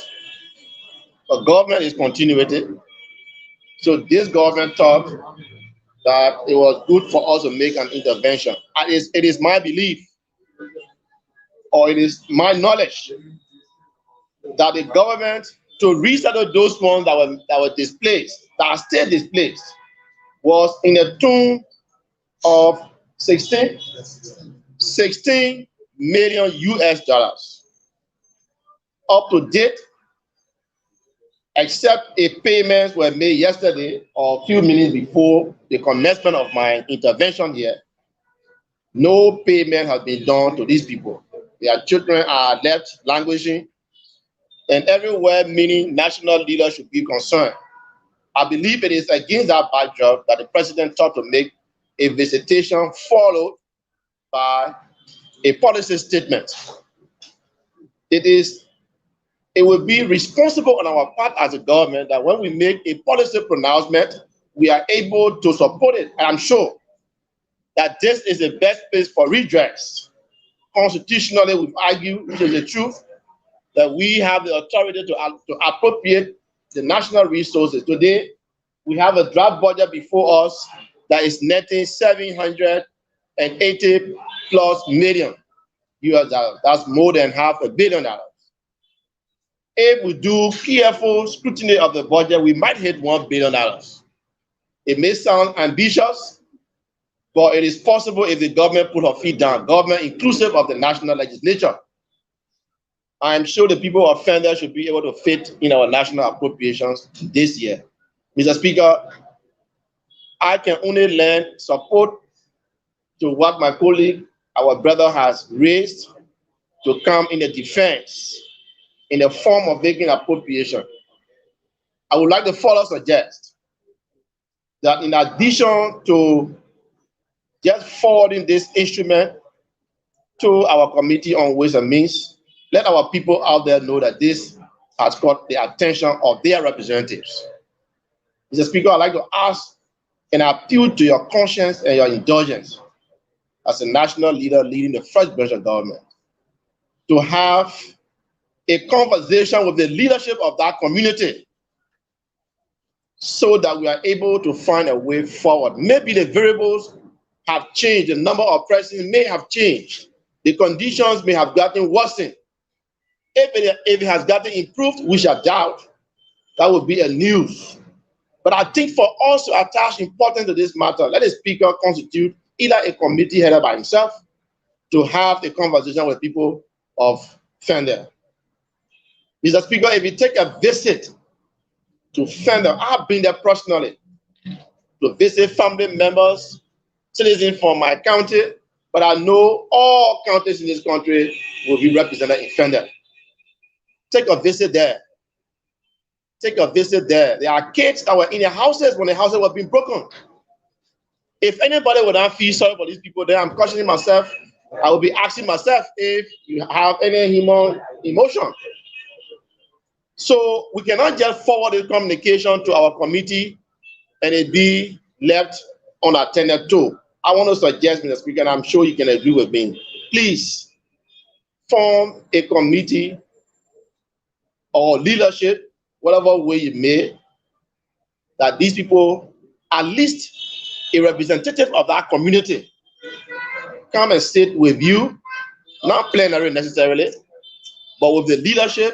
The government is continuing. So this government thought that it was good for us to make an intervention. And it is my belief, or it is my knowledge, that the government, to resettle those ones that were displaced, that are still displaced, was in the tune of 16 million US dollars. Up to date, except a payments were made yesterday or a few minutes before the commencement of my intervention here, no payment has been done to these people. Their children are left languishing, and everywhere meaning national leaders should be concerned. I believe it is against that backdrop that the president thought to make a visitation followed by a policy statement. It will be responsible on our part as a government that when we make a policy pronouncement, we are able to support it. And I'm sure that this is the best place for redress. Constitutionally, we've argued, which is the truth, that we have the authority to appropriate the national resources. Today, we have a draft budget before us that is netting $780+ million US dollars. That's more than $500 million. If we do careful scrutiny of the budget, we might hit $1 billion. It may sound ambitious, but it is possible if the government put her feet down, government inclusive of the national legislature. I'm sure the people of Fender should be able to fit in our national appropriations this year. Mr. Speaker, I can only lend support to what my colleague, our brother, has raised to come in the defense in the form of making appropriation. I would like to further suggest that in addition to just forwarding this instrument to our Committee on Ways and Means, let our people out there know that this has got the attention of their representatives. Mr. Speaker, I'd like to ask and appeal to your conscience and your indulgence as a national leader leading the first branch of government to have a conversation with the leadership of that community so that we are able to find a way forward. Maybe the variables have changed, the number of persons may have changed, the conditions may have gotten worsened. If it has gotten improved, we shall doubt. That would be a news. But I think for us to attach importance to this matter, let the Speaker constitute either a committee headed by himself to have a conversation with people of Fender. Mr. Speaker, if you take a visit to Fender, I've been there personally to visit family members, citizens from my county, but I know all counties in this country will be represented in Fender. Take a visit there. Take a visit there. There are kids that were in their houses when the houses were being broken. If anybody would not feel sorry for these people there, I'm questioning myself. I will be asking myself if you have any human emotion. So we cannot just forward this communication to our committee and it be left unattended to. I want to suggest, Mr. Speaker, and I'm sure you can agree with me, please form a committee or leadership, whatever way you may, that these people, at least a representative of that community, come and sit with you, not plenary necessarily, but with the leadership,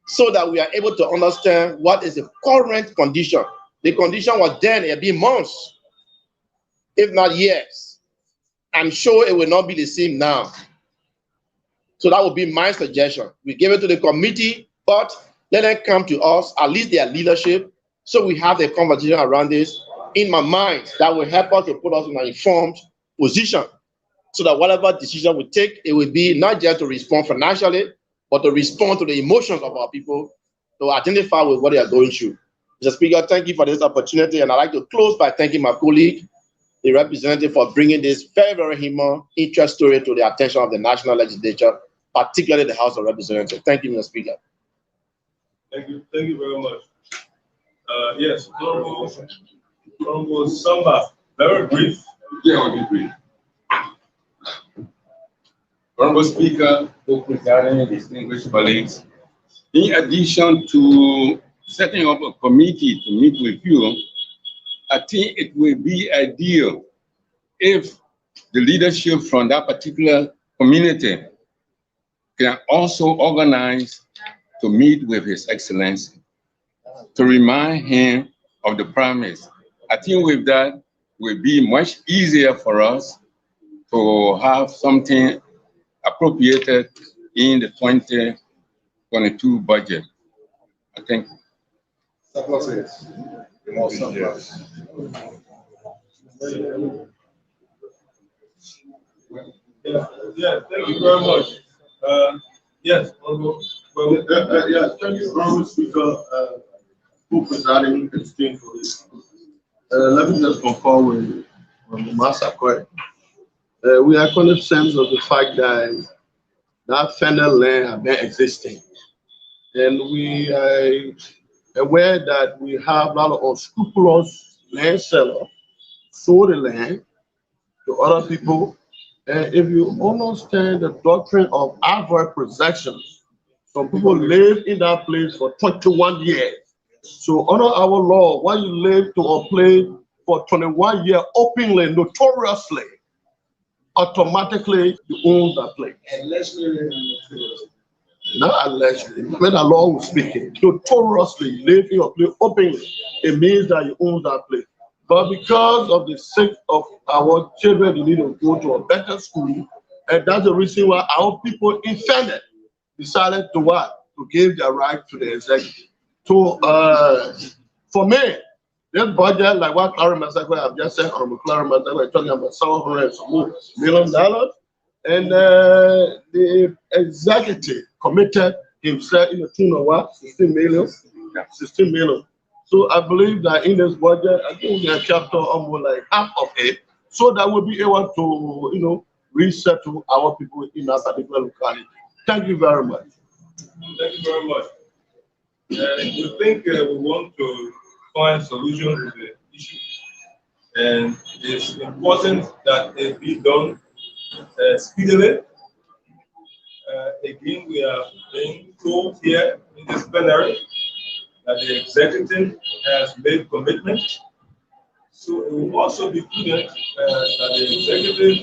so that we are able to understand what is the current condition. The condition was then, it'll be months, if not years. I'm sure it will not be the same now. So that would be my suggestion. We give it to the committee, but let them come to us, at least their leadership, so we have a conversation around this. In my mind, that will help us to put us in an informed position, so that whatever decision we take, it will be not just to respond financially, but to respond to the emotions of our people to identify with what they are going through. Mr. Speaker, thank you for this opportunity, and I'd like to close by thanking my colleague, the representative, for bringing this very, very human interest story to the attention of the National Legislature, particularly the House of Representatives. Thank you, Mr. Speaker. Thank you very much. Yes, Honorable Samba, very brief. Yeah, I'll be brief. Honorable Speaker, co-presiding, distinguished colleagues, in addition to setting up a committee to meet with you, I think it will be ideal if the leadership from that particular community can also organize to meet with His Excellency to remind him of the promise. I think with that, it will be much easier for us to have something appropriated in the 2022 budget. I think. Yeah, thank you very much. Yes, Honorable. Yeah, thank you, Honorable Speaker, for presiding esteemed for this. Let me just concur with Master Kwek. We are cognizant of the fact that that federal land has been existing, and we are aware that we have a lot of unscrupulous land sellers sold the land to other people. And if you understand the doctrine of adverse possession, some people live in that place for 21 years. So under our law, when you live to a place for 21 years openly, notoriously, automatically you own that place. Not allegedly, when the law was speaking, notoriously live in a place openly, it means that you own that place. But because of the sake of our children, you need to go to a better school, and that's the reason why our people in Senate decided to what? To give their right to the executive. So for me, this budget, like what Clara Massaquoi have just said, Honorable Clara Massaquoi, talking about $700 million, and the executive committed himself in the tune of what? 16 million. 16 million. So I believe that in this budget, I think we have captured almost like half of it, so that we'll be able to, resettle our people in that particular locality. Thank you very much. Thank you very much. We think we want to find solution to the issue, and it's important that it be done speedily. Again, we are being told here in this plenary that the executive has made commitment. So it will also be prudent that the executive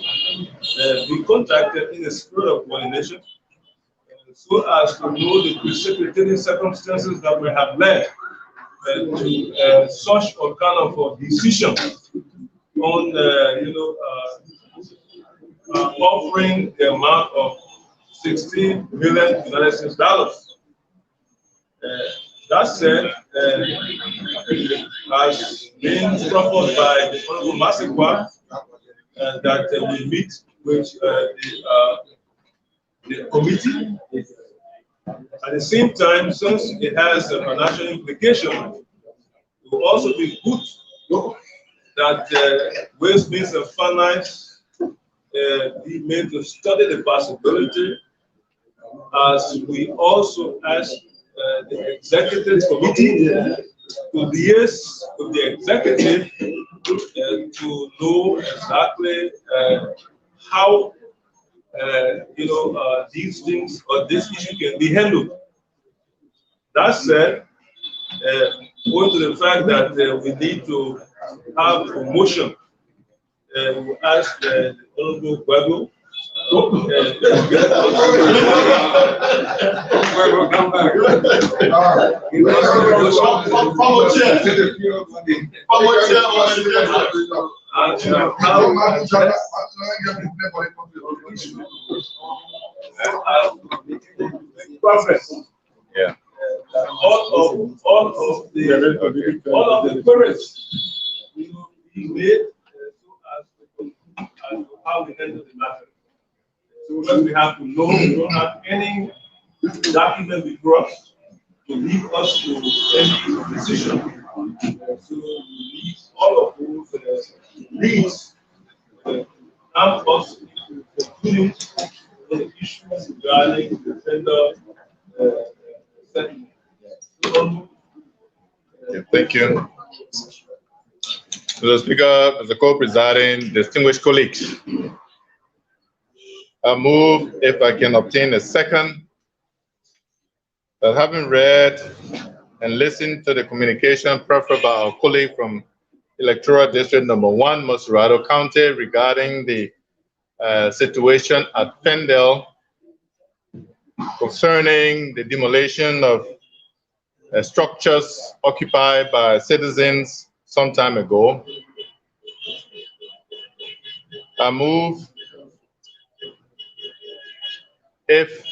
be contacted in the spirit of coordination, so as to know the precipitating circumstances that may have led to such a kind of decision on, offering the amount of $16 million United States. That said, has been proposed by the Honorable Massaquoi that we meet with the committee. At the same time, since it has a financial implication, it will also be good that Waste, Means and Finance be made to study the possibility, as we also ask the executive committee to liaise with the executive to know exactly how these things or this issue can be handled. That said, owing to the fact that we need to have a motion, we ask the Honorable Guago Yeah. All of the queries we made as to how we handle the matter. So because we have to know, we don't have any document before us. lead us to any decision. So we need all of those leads help us concluding the issues regarding the tender settlement. Thank you. Mr. Speaker, as the co-presiding, distinguished colleagues, I move, if I can obtain a second, that having read and listened to the communication proffered by our colleague from Electoral District Number 1, Mosurado County, regarding the situation at Fendel concerning the demolition of structures occupied by citizens some time ago. I move if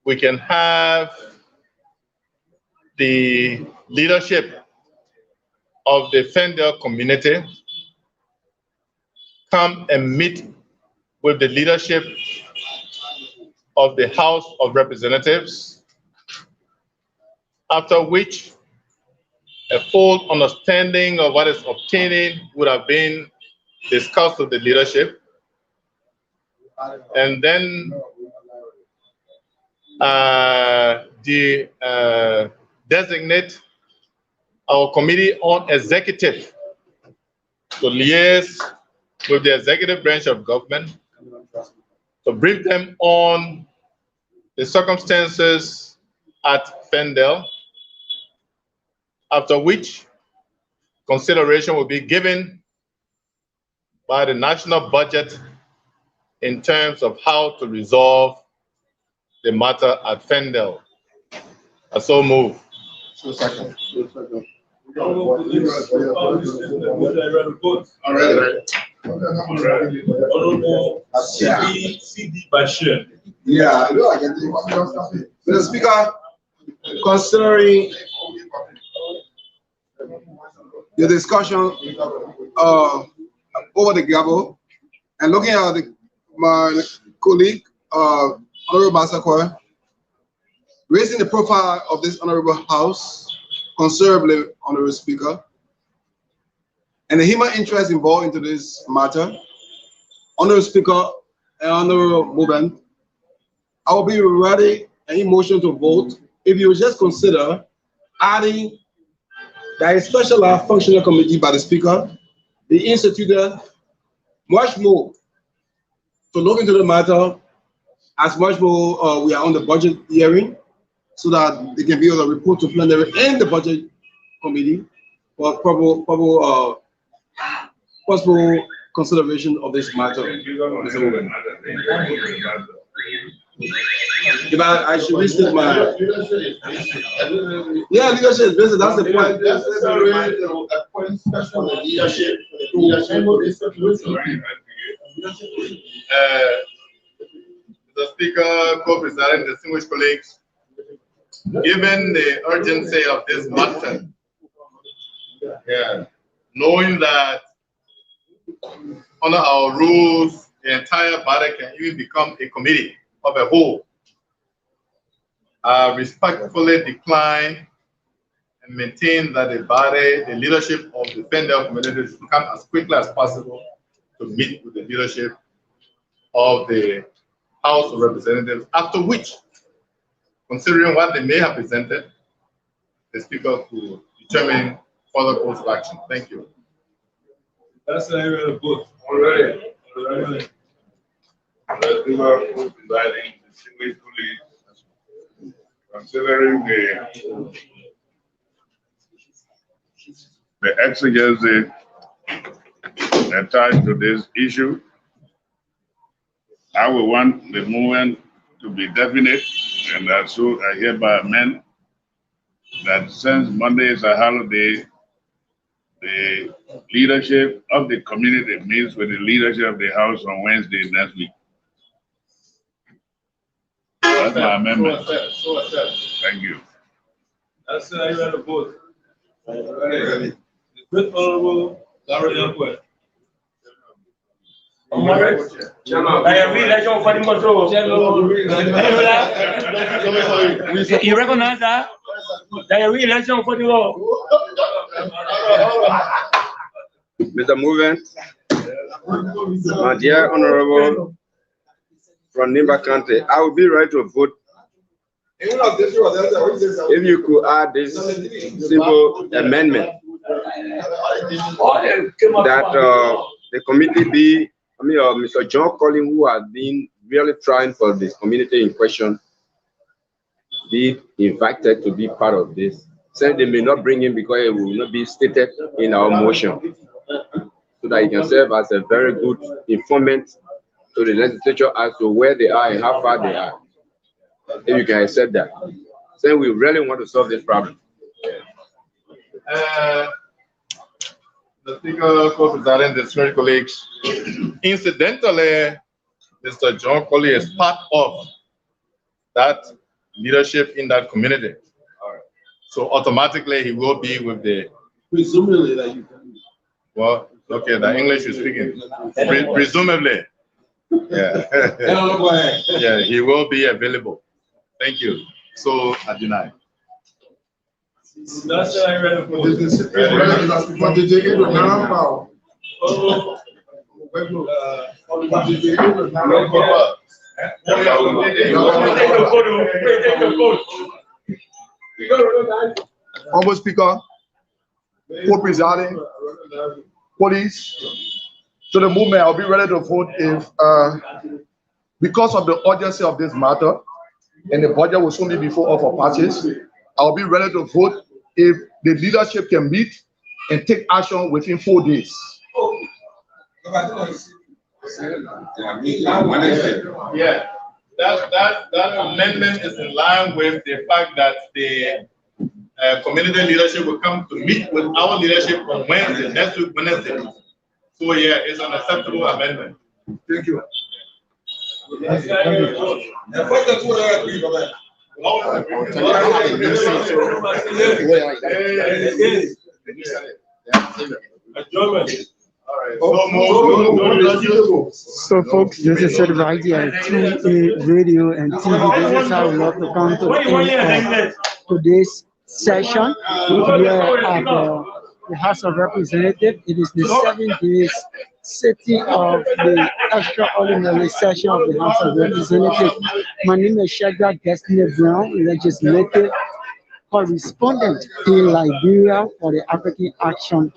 we can have the leadership of the Fendel community come and meet with the leadership of the House of Representatives, after which a full understanding of what is obtaining would have been discussed with the leadership, and then designate our committee on executive to liaise with the executive branch of government to brief them on the circumstances at Fendel, after which consideration will be given by the national budget in terms of how to resolve the matter at Fendel. I so move. So second. Honorable CD Bashir. Yeah, Mr. Speaker, considering the discussion over the gavel and looking at my colleague, Honorable Basakwa, raising the profile of this Honorable House considerably, Honorable Speaker, and the human interest involved into this matter, Honorable Speaker and Honorable Movement, I will be ready and in motion to vote if you just consider adding that a special functional committee by the Speaker be instituted much more to look into the matter as much more we are on the budget hearing, so that they can be able to report to plenary and the budget committee for possible consideration of this matter. If I should restate my leadership, that's the point. Mr. Speaker, co-presiding, distinguished colleagues, given the urgency of this matter, knowing that under our rules, the entire body can even become a committee of a whole, I respectfully decline and maintain that the body, the leadership of the Fendel community should come as quickly as possible to meet with the leadership of the House of Representatives, after which, considering what they may have presented, the Speaker could determine further course of action. Thank you. That's the area of the book. Already. Presiding, distinguished colleagues, considering the exigency attached to this issue, I will want the movement to be definite, and so I hereby amend that since Monday is a holiday, the leadership of the community meets with the leadership of the House on Wednesday next week. That's my amendment. Thank you. That's the area of the book. The Great Honorable Larry Elquist. You recognize that? re-election for the law. Mr. Movement, my dear Honorable from Nimba County, I will be ready to vote if you could add this simple amendment that the committee be, Mr. John Collins, who has been really trying for this community in question, be invited to be part of this. Since they may not bring him because it will not be stated in our motion, so that he can serve as a very good informant to the legislature as to where they are and how far they are. If you can accept that. Since we really want to solve this problem. The Speaker, co-presiding distinguished colleagues, incidentally, Mr. John Colley is part of that leadership in that community. So automatically he will be with the. Presumably that you can. Well, okay, the English you're speaking. Presumably. Yeah. Yeah, he will be available. Thank you. So I deny. That's why I read it. Honorable Speaker, co-presiding, police, to the movement, I'll be ready to vote if, because of the urgency of this matter, and the budget will soon be before all for passage, I'll be ready to vote if the leadership can meet and take action within 4 days. Yeah, that amendment is in line with the fact that the community leadership will come to meet with our leadership on Wednesday, next week, Wednesday. So yeah, it's an acceptable amendment. Thank you. So folks, this is Sir Vaidya, 2A Radio and TV. This is how we love to come to the end of today's session here at the House of Representatives. It is the 7th day sitting of the extraordinary session of the House of Representatives. My name is Shadrach Destiny Brown, legislative correspondent in Liberia for the African Action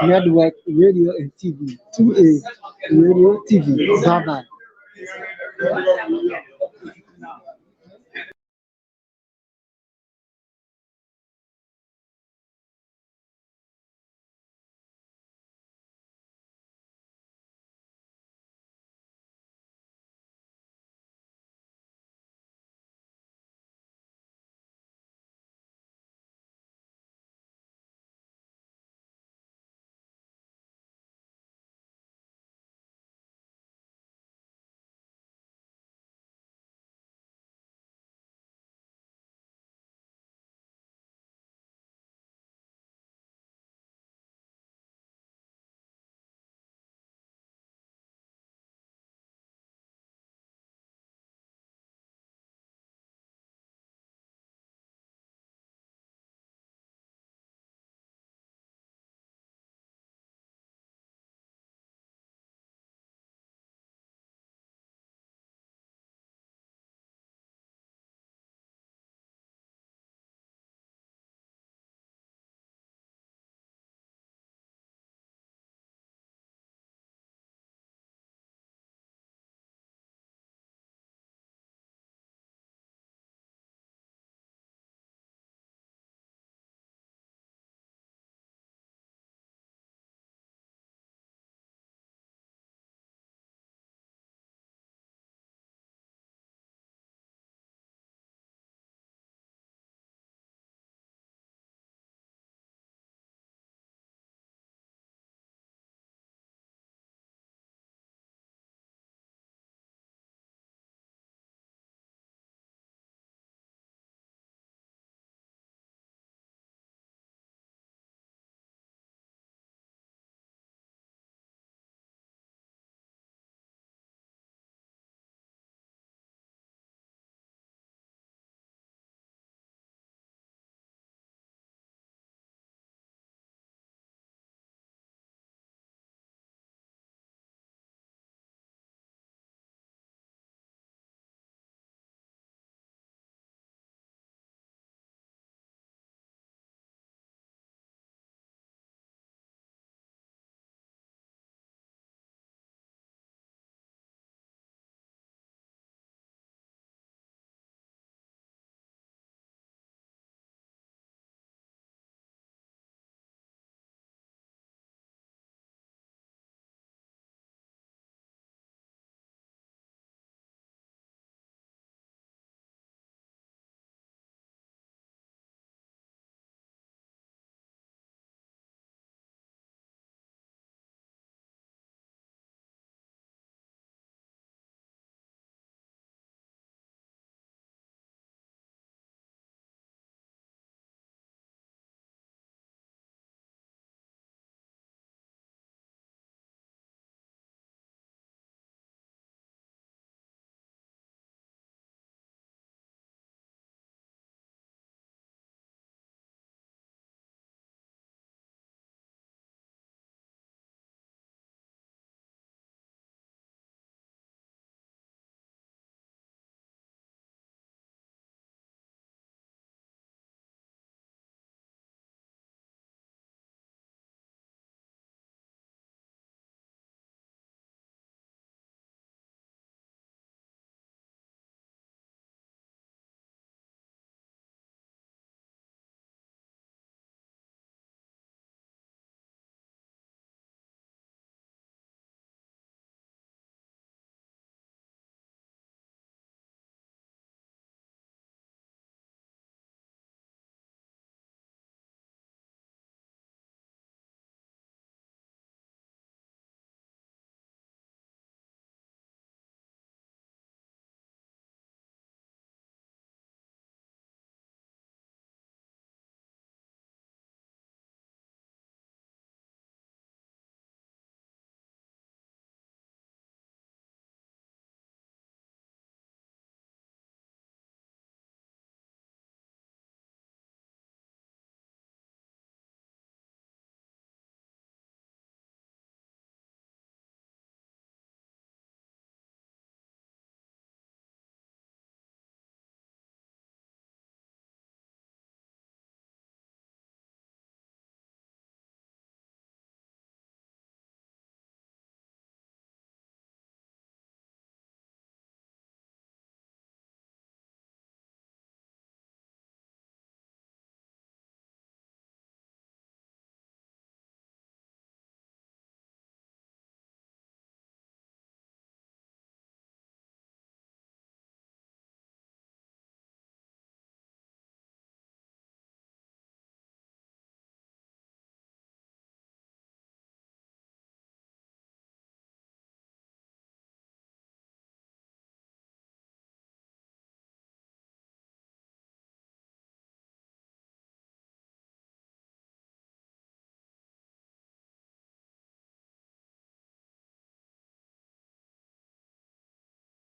Network Radio and TV. 2A Radio TV. Bye-bye.